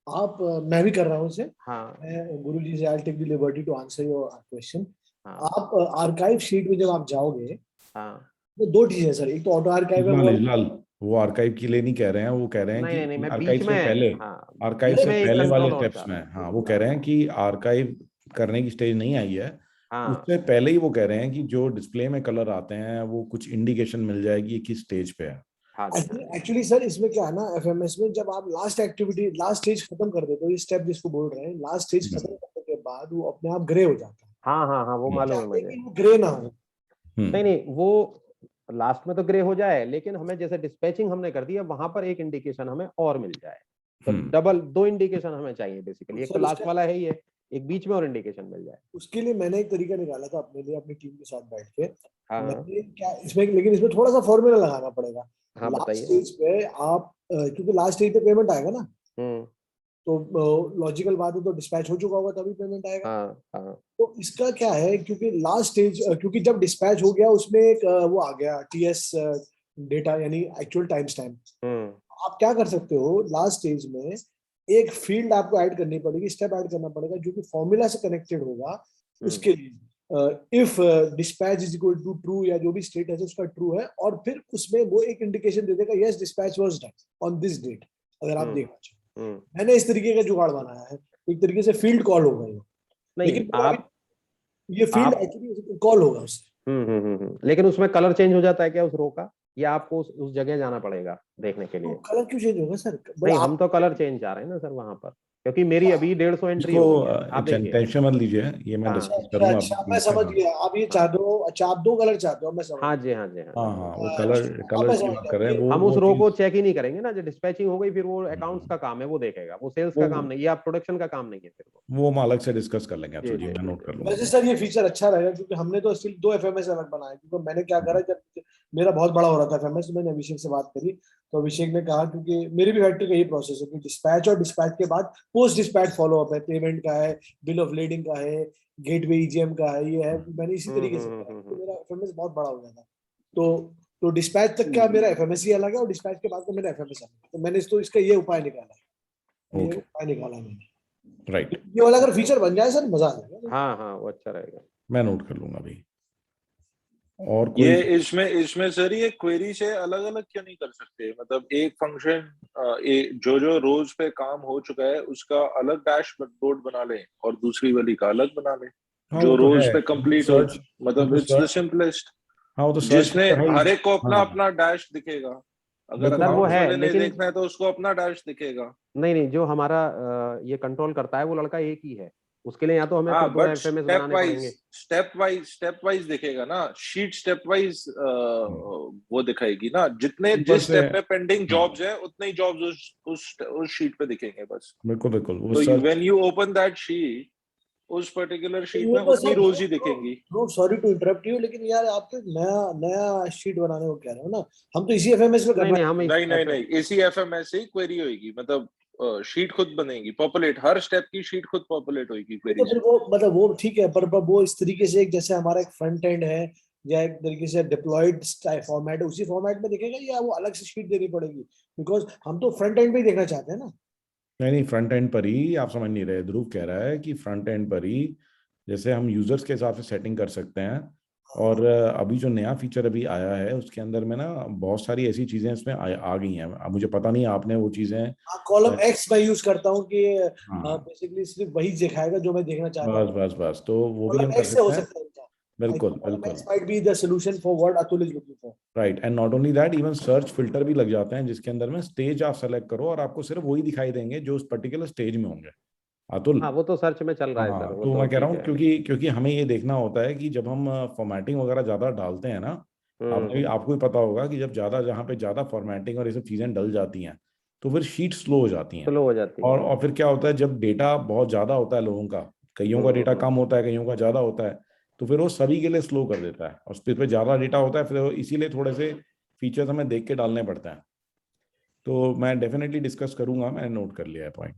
आप मैं भी कर रहा हूँ इसे. हाँ, मैं गुरुजी से I take the liberty to answer your question. हाँ, आप आर्काइव शीट में जब आप जाओगे हाँ. तो दो चीजें सर. एक तो ऑटो आर्काइव है, वो आर्काइव के लिए नहीं कह रहे हैं, वो कह रहे हैं नहीं, कि मैं आर्काइव बीच से में. पहले, हाँ, आर्काइव बीच से में एक पहले वाले कंट्रोल और स्टेप्स चाह में. रहा हूँ. हाँ, वो कह रहे हैं कि आर्काइव करने की स्टेज नहीं आई है, हाँ, उससे पहले ही वो कह रहे हैं कि जो डिस्प्ले में कलर आते हैं वो कुछ इंडिकेशन मिल जाएगी ये किस स्टेज पे है. हाँ. एक्चुअली सर इसमें क्या है ना, FMS में जब आप लास्ट एक्टिविटी लास्ट स्टेज खत्म कर देते हो, ये स्टेप जिसको बोल रहे हैं, लास्ट स्टेज खत्म करने के बाद वो अपने आप ग्रे हो जाता है. हाँ, वो मालूम है मुझे. वो ग्रे ना हो. नहीं, वो लास्ट में तो ग्रे हो जाए, लेकिन हमें जैसे डिस्पैचिंग हमने कर दी है वहां पर एक इंडिकेशन हमें और मिल जाए. तो डबल 2 इंडिकेशन हमें चाहिए बेसिकली. एक तो लास्ट वाला है ही है, एक बीच में और इंडिकेशन मिल जाए. उसके लिए मैंने एक तरीका निकाला था अपने लिए, अपनी टीम के साथ बैठ के. हाँ, मैंने क्या इसमें, लेकिन इसमें थोड़ा सा फॉर्मूला लगाना पड़ेगा. हाँ, लास्ट स्टेज पे आप क्योंकि लास्ट स्टेज पे पेमेंट आएगा ना, तो लॉजिकल बात है, तो डिस्पैच हो चुका होगा तभी पेमेंट आएगा. हाँ. तो इसका क्या है, क्योंकि लास्ट स्टेज, क्योंकि जब डिस्पैच हो गया उसमें एक वो आ गया TS डेटा, यानी एक्चुअल टाइम स्टैम्प. आप क्या कर सकते हो, लास्ट स्टेज में एक फील्ड आपको ऐड करनी पड़ेगी, स्टेप ऐड करना पड़ेगा जो कि फॉर्मूला से कनेक्टेड होगा. उसके लिए if dispatch is equal to true, या जो भी स्टेटस है उसका ट्रू है, और फिर उसमें वो एक इंडिकेशन दे देगा yes dispatch was done on this date. अगर आप देखना चाहो, मैंने इस तरीके का जुगाड़ बनाया है. एक तरीके से फील्ड कॉल होगा ये. लेकिन आप ये फील्ड एक्चुअली कॉल होगा उससे. लेकिन उसमें कलर चेंज हो जाता है क्या उस रो का, या आपको उस जगह जाना पड़ेगा देखने के लिए? कलर क्यों चेंज होगा सर? नहीं, हम तो कलर चेंज जा रहे हैं ना सर वहां पर, क्योंकि मेरी अभी 150 एंट्री हो गई है. आप देखिए, टेंशन मत लीजिए, ये मैं डिस्कस करूंगा. अच्छा, मैं समझ गया. आप ये चाहते हो, अच्छा आप 2 कलर चाहते हो, मैं समझ. हाँ जी. हाँ, वो कलर की बात कर रहे हैं. वो हम उस रो को चेक ही नहीं करेंगे ना. जो डिस्पैचिंग हो गई फिर वो अकाउंट्स का काम है, वो देखेगा. वो सेल्स का काम नहीं है, या प्रोडक्शन का काम नहीं है. फिर वो हम अलग से डिस्कस कर लेंगे. अच्छा जी, मैं नोट कर लूंगा. वैसे सर ये फीचर अच्छा रहेगा, क्योंकि हमने तो स्टिल 2 FMS अलग बनाए. क्योंकि मैंने क्या करा, मेरा बहुत बड़ा हो रहा था एफएमएस, मैंने अभिषेक से बात करी तो अभिषेक ने कहा क्योंकि मेरी भी फैक्ट्री का यही प्रोसेस है कि डिस्पैच और डिस्पैच के बाद पोस्ट डिस्पैच फॉलो अप है, पेमेंट का है, बिल ऑफ लेडिंग का है, गेटवे ईजीएम का है, ये है, मैंने इसी तरीके से करा तो मेरा एफएमएस बहुत बड़ा हो गया था। तो डिस्पैच तक का मेरा एफएमएस ही अलग है और डिस्पैच के बाद का मेरा एफएमएस अलग है। तो मैंने तो इसका ये उपाय निकाला, ये उपाय निकाला मैंने। राइट, ये वाला अगर फीचर बन जाए सर मजा आ जाएगा। हाँ वो अच्छा रहेगा, मैं नोट कर लूंगा भाई। और कोई ये इसमें सर ये क्वेरी से अलग अलग क्यों नहीं कर सकते? मतलब एक फंक्शन जो रोज पे काम हो चुका है उसका अलग डैशबोर्ड बना ले और दूसरी वाली का अलग बना ले, हाँ, जो वो तो रोज है, पे कंप्लीट हो। सर्च, मतलब इट्स द सिंपलेस्ट। हाँ वो तो सर्च जिसने हर एक को अपना हाँ, अपना डैश दिखेगा, अगर बिल्कुल, वो अकाउंट है, वाले ने लेकिन देखना है तो उसको अपना डैश दिखेगा। नहीं जो हमारा ये कंट्रोल करता है वो लड़का एक ही है, उसके लिए या तो हमें हाँ, खुद बट एफएमएस बनाने पड़ेंगे। स्टेप वाइज दिखेगा ना, शीट स्टेप वाइज वो दिखाएगी ना, जिस स्टेप में पेंडिंग जॉब्स है उतने ही जॉब्स उस शीट पे दिखेंगे बस। बिल्कुल बिल्कुल, वो तो search, when you open that sheet, उस पर्टिकुलर शीट वो में तो उतनी सर रोज ही दिखेंगी। सॉरी टू इंटरप्ट यू, लेकिन यार आप तो नया शीट बनाने को कह रहे हो ना, हम तो इसी एफएमएस में करना। हम नहीं, इसी एफएमएस से ही क्वेरी होगी, मतलब शीट खुद बनेगी, पॉपुलेट, हर स्टेप की शीट खुद पॉपुलेट होगी क्वेरी तो फिर वो मतलब वो ठीक है, पर वो इस तरीके से एक जैसे हमारा एक फ्रंट एंड है या एक तरीके से डिप्लॉयड फॉर्मेट है, उसी फॉर्मेट में दिखेगा या वो अलग से शीट देनी पड़ेगी? बिकॉज हम तो फ्रंट एंड पे ही देखना चाहते हैं ना। नहीं, फ्रंट एंड पर ही, आप समझ नहीं रहे, ध्रुव कह रहा है कि फ्रंट एंड पर ही जैसे हम यूजर्स के हिसाब से सेटिंग कर सकते हैं। और अभी जो नया फीचर अभी आया है उसके अंदर में ना बहुत सारी ऐसी चीजें इसमें आ गई हैं। अब मुझे पता नहीं आपने वो चीजें, कॉलम एक्स मैं यूज करता हूँ कि हाँ, बेसिकली सिर्फ वही दिखाएगा जो मैं देखना चाहता हूँ। बस तो वो भी हम कॉलम कर एक्स से हो सकते हैं। सकता है उनका। बिल्कुल कॉलम बिल्कुल, x might be the solution for what Atul is looking for. Right. And not only that, even search filter भी लग जाते हैं जिसके अंदर में स्टेज आप सेलेक्ट करो और आपको सिर्फ वही दिखाई देंगे जो उस पर्टिकुलर स्टेज में होंगे। अतुल, हाँ वो तो सर्च में चल रहा है सर, हाँ, वो तो तो मैं कह रहा ठीक हूँ है। क्योंकि हमें ये देखना होता है कि जब हम फॉर्मेटिंग वगैरह ज्यादा डालते हैं ना, आपको भी पता होगा कि जब ज्यादा, जहाँ पे ज्यादा फॉर्मेटिंग और ये सब चीजें डल जाती हैं तो फिर शीट स्लो हो जाती हैं। स्लो हो जाती है। और फिर क्या होता है, जब डेटा बहुत ज्यादा होता है लोगों का, कईयों का डेटा कम होता है, कईयों का ज्यादा होता है, तो फिर वो सभी के लिए स्लो कर देता है। और उस पर ज्यादा डेटा होता है, फिर इसीलिए थोड़े से फीचर्स हमें देख के डालने पड़ते हैं। तो मैं डेफिनेटली डिस्कस करूंगा, मैंने नोट कर लिया है पॉइंट।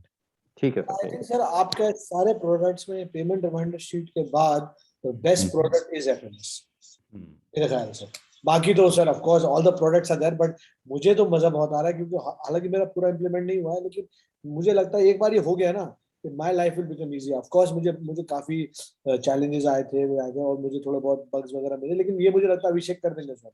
ठीक है आई थिंक सर आपके सारे प्रोडक्ट्स में पेमेंट रिमाइंडर शीट के बाद बेस्ट प्रोडक्ट इज एफएमएस मेरे ख्याल से। बाकी तो sir of course all the products are there, but मुझे तो मजा बहुत आ रहा है क्योंकि हालांकि मेरा पूरा इंप्लीमेंट नहीं हुआ है, लेकिन मुझे लगता है एक बार ये हो गया ना कि my life will become easy. Of course मुझे काफी चैलेंजेस आए थे और मुझे थोड़े बहुत बग्स वगैरह मिले, लेकिन ये मुझे लगता है अभिषेक कर देंगे sir.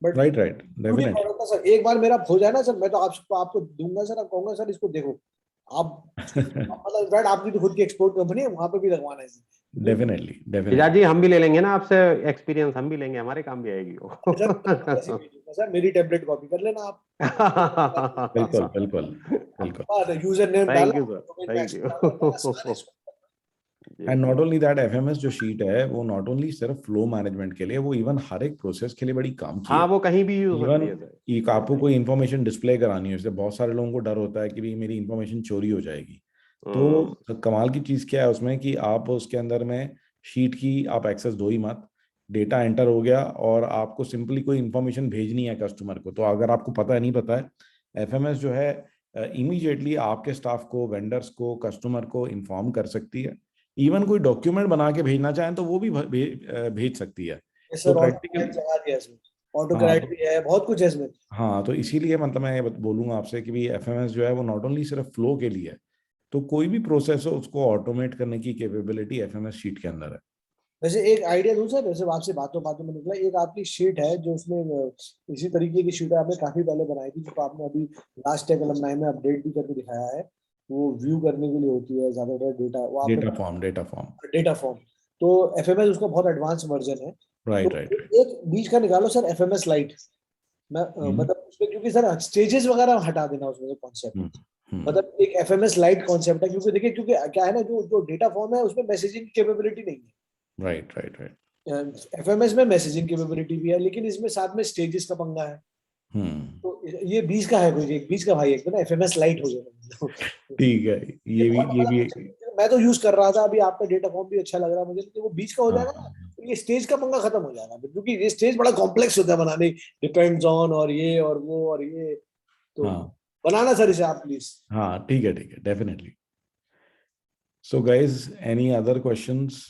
But right definitely sir एक बार मेरा हो जाए ना सर, मैं तो आपको दूंगा सर, आप कहूंगा सर इसको देखो आप मतलब आपकी तो खुद की एक्सपोर्ट कंपनी है, वहां पे भी लगवाना है डेफिनेटली इजाज जी, हम भी ले लेंगे ना आपसे एक्सपीरियंस, हम भी लेंगे, हमारे काम भी आएगी वो। सर मेरी टेम्पलेट कॉपी कर लेना आप। बिल्कुल यूजर नेम थैंक डाला, you sir, thank you. And not only that, FMS जो शीट है वो नॉट ओनली सिर्फ फ्लो मैनेजमेंट के लिए, वो इवन हर एक प्रोसेस के लिए बड़ी काम की है। हाँ वो कहीं भी यूज होती इवन है सर। एक आपको कोई इन्फॉर्मेशन डिस्प्ले करानी है, जैसे बहुत सारे लोगों को डर होता है कि भाई मेरी इन्फॉर्मेशन चोरी हो जाएगी। तो कमाल की चीज क्या है उसमें कि आप उसके अंदर में शीट की आप एक्सेस दो ही मत, डेटा एंटर हो गया और आपको सिंपली कोई इन्फॉर्मेशन भेजनी है कस्टमर को, तो अगर आपको पता है नहीं पता है, एफएमएस जो है इमीडिएटली आपके स्टाफ को, वेंडर्स को, कस्टमर को इन्फॉर्म कर सकती है। इवन कोई डॉक्यूमेंट बना के भेजना चाहें तो वो भी भेज सकती है। तो प्रैक्टिकल, ऑटो हाँ करेक्ट भी है, बहुत कुछ है इसमें। हाँ, तो इसीलिए मतलब मैं ये बोलूंगा आपसे कि भाई एफएमएस जो है वो नॉट ओनली सिर्फ फ्लो के लिए है, तो कोई भी प्रोसेस हो उसको ऑटोमेट करने की कैपेबिलिटी एफएमएस शीट के अंदर है। वैसे एक आइडिया दूं सर, वैसे आपसे बातों बातों में निकला, एक आपकी शीट है जो उसमें इसी तरीके की शीट आपने काफी पहले बनाई थी, जो आपने अभी लास्ट टेक अलमनाई में अपडेट भी करके दिखाया है, वो व्यू करने के लिए होती है ज्यादातर डेटा, वो डेटा फॉर्म। तो एफएमएस उसका बहुत एडवांस वर्जन है। राइट एक बीच का निकालो सर एफएमएस लाइट, मैं मतलब उसमें क्योंकि सर स्टेजेस वगैरह हटा देना उसमें से कॉन्सेप्ट, मतलब एक एफएमएस लाइट कॉन्सेप्ट है, क्योंकि देखिए क्योंकि क्या है ना, जो डेटा फॉर्म है उसमें मैसेजिंग कैपेबिलिटी नहीं है। राइट एफएमएस में मैसेजिंग कैपेबिलिटी भी है, लेकिन इसमें साथ में स्टेजेस का पंगा है। तो ये 20 का है, कोई 20 का भाई, एक ना एफएमएस लाइट हो जाएगा। ठीक है, ये भी मैं तो यूज कर रहा था, अभी आपका डेटा फॉर्म भी अच्छा लग रहा है मुझे, तो वो 20 का हो जाएगा ना, ये स्टेज का पंगा खत्म हो जाएगा फिर, क्योंकि ये स्टेज बड़ा कॉम्प्लेक्स होता है बनाने, डिपेंड्स ऑन और ये और वो और ये, तो हाँ बनाना सर इसे आप प्लीज। हाँ ठीक है definitely. So guys any other questions?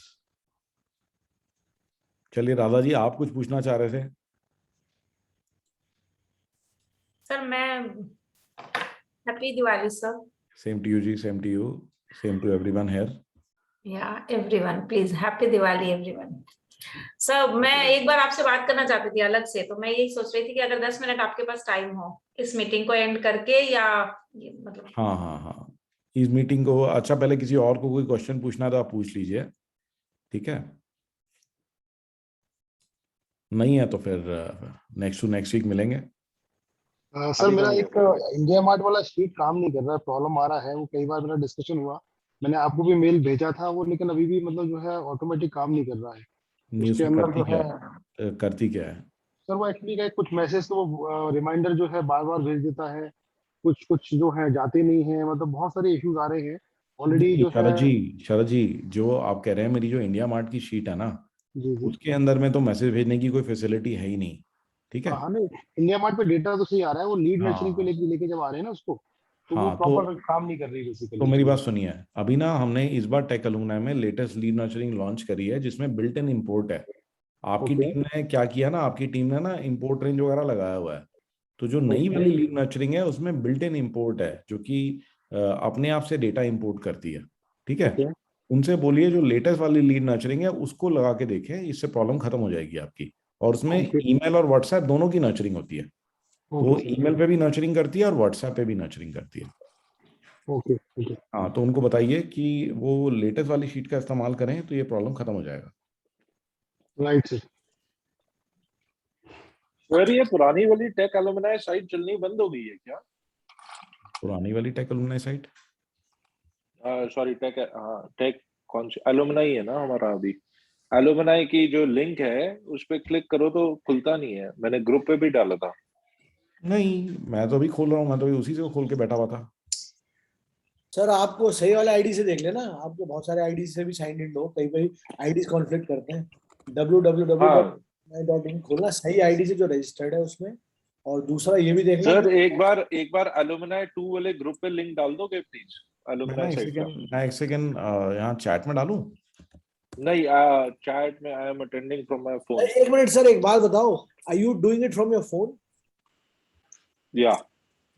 चलिए राधा जी आप कुछ पूछना चाह रहे थे? सर मैं happy Diwali sir. Same to you जी, same to you, same to everyone here. या everyone please happy Diwali everyone. Sir मैं एक बार आपसे बात करना चाहती थी अलग से, तो मैं यही सोच रही थी कि अगर 10 मिनट आपके पास टाइम हो इस मीटिंग को एंड करके, या मतलब हाँ इस मीटिंग को, अच्छा पहले किसी और को कोई क्वेश्चन पूछना है तो आप पूछ लीजिए, ठीक है? नहीं है तो फिर नेक्स्ट वीक मिलेंगे। सर मेरा एक इंडिया मार्ट वाला शीट काम नहीं कर रहा है, प्रॉब्लम आ रहा है, वो कई बार मेरा डिस्कशन हुआ, मैंने आपको भी मेल भेजा था वो, लेकिन अभी भी मतलब जो है ऑटोमेटिक काम नहीं कर रहा है। नहीं उसके उसमें अंदर जो है करती क्या है? सर वो एक्चुअली क्या है, कुछ मैसेज तो वो रिमाइंडर जो है बार बार भेज देता है, कुछ कुछ जो है जाते नहीं है, मतलब बहुत सारे इश्यूज आ रहे हैं ऑलरेडी जो है। शरद जी जो आप कह रहे हैं, मेरी जो इंडिया मार्ट की शीट है ना, जी जी उसके अंदर में तो मैसेज भेजने की कोई फैसिलिटी है ही नहीं, ठीक है? हाँ नहीं, इंडिया मार्ट पे डेटा तो सही आ रहा है, वो लीड नर्चरिंग पे हाँ लेके जब आ रहे हैं ना उसको, तो वो हाँ प्रॉपर काम नहीं कर रही तो बेसिकली मेरी बात चीजें। सुनिए, अभी ना हमने इस बार टेक अलुमनाई में लेटेस्ट लीड नर्चरिंग लॉन्च करी है जिसमें बिल्ट इन इम्पोर्ट है। आपकी ओके टीम ने क्या किया ना, आपकी टीम ने ना इम्पोर्ट रेंज वगैरह लगाया हुआ है, तो जो नई ओके वाली लीड नर्चरिंग है उसमें बिल्ट इन इम्पोर्ट है जो कि अपने आप से डेटा इम्पोर्ट करती है, ठीक है? ओके उनसे बोलिए जो लेटेस्ट वाली लीड नर्चरिंग है उसको लगा के देखें, इससे प्रॉब्लम खत्म हो जाएगी आपकी। और उसमें ओके ईमेल और व्हाट्सएप दोनों की नर्चरिंग होती है, ओके तो सर ईमेल पे भी नर्चरिंग करती है और व्हाट्सएप पे भी नर्चरिंग करती है। ओके ओके हाँ तो उनको बताइए कि वो लेटेस्ट वाली शीट का इस्तेमाल करें तो ये प्रॉब्लम खत्म हो जाएगा। Right sir. सर ये पुरानी वाली टेक अलुमनाई साइट चलनी बंद हो गई है क्या? पुरानी वाली tech alumni site? Sorry tech, हाँ टेक कौन सी अलुमनाई है ना हमारा, अभी अलुमनाई की जो लिंक है उस पे क्लिक करो तो खुलता नहीं है, मैंने ग्रुप पे भी डाला था। नहीं मैं तो अभी खोल रहा हूँ, मैं तो अभी उसी से खोल के बैठा हुआ था। सर आपको सही वाले आईडी से देख लेना, आपको बहुत सारे आईडी से भी साइन इन हो, कई कई आईडी कॉन्फ्लिक्ट करते हैं। हाँ www.alumni.in खोलना, सही आईडी से जो रजिस्टर्ड है उसमें। और दूसरा ये भी देखना सर, कि एक बार अलुमनाई 2 वाले ग्रुप पे लिंक डाल दोगे प्लीज, अलुमनाई साइट का? मैं एक सेकंड यहाँ चैट में डालूं? नहीं, चैट में I am attending from my phone. एक मिनट सर, एक बात बताओ, are you doing it from your phone? या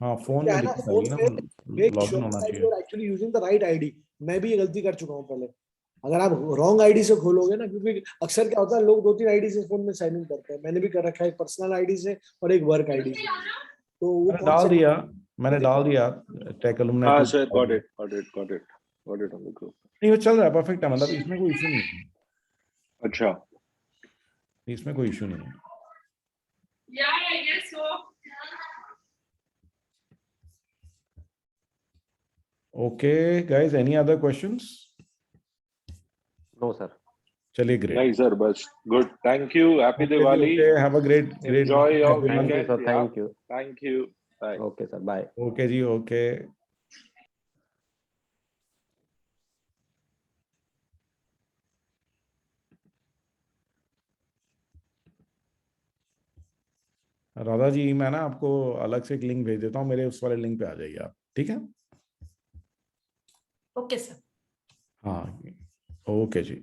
हाँ फोन क्या में है ना, दिक्कत फोन आएगी ना, पे लॉगिन होना चाहिए। Actually using the right ID. मैं भी ये गलती कर चुका हूँ पहले। अगर आप रॉन्ग आईडी से खोलोगे ना, क्योंकि अक्सर क्या होता है लोग 2-3 आईडी से फोन में साइन इन करते हैं, मैंने भी कर रखा है, एक पर्सनल आईडी से और एक वर्क आईडी से। तो वो मैंने डाल दिया टेक अलुमनाई हाँ 2। Sir, got it on the group. नहीं वो चल रहा है, परफेक्ट है, मतलब इसमें कोई इशू नहीं है, अच्छा इसमें कोई इशू नहीं है। Okay guys, any other questions? No sir. चलिए ग्रेट। नहीं सर, बस good, thank you, happy Diwali, have a great enjoy your thank you sir, weekend. Thank you. Bye. Okay sir, bye. Okay जी, ओके। राधा जी मैं ना आपको अलग से एक लिंक भेज देता हूँ, मेरे उस वाले लिंक पे आ जाइए आप, ठीक है? Okay sir. हाँ ओके जी।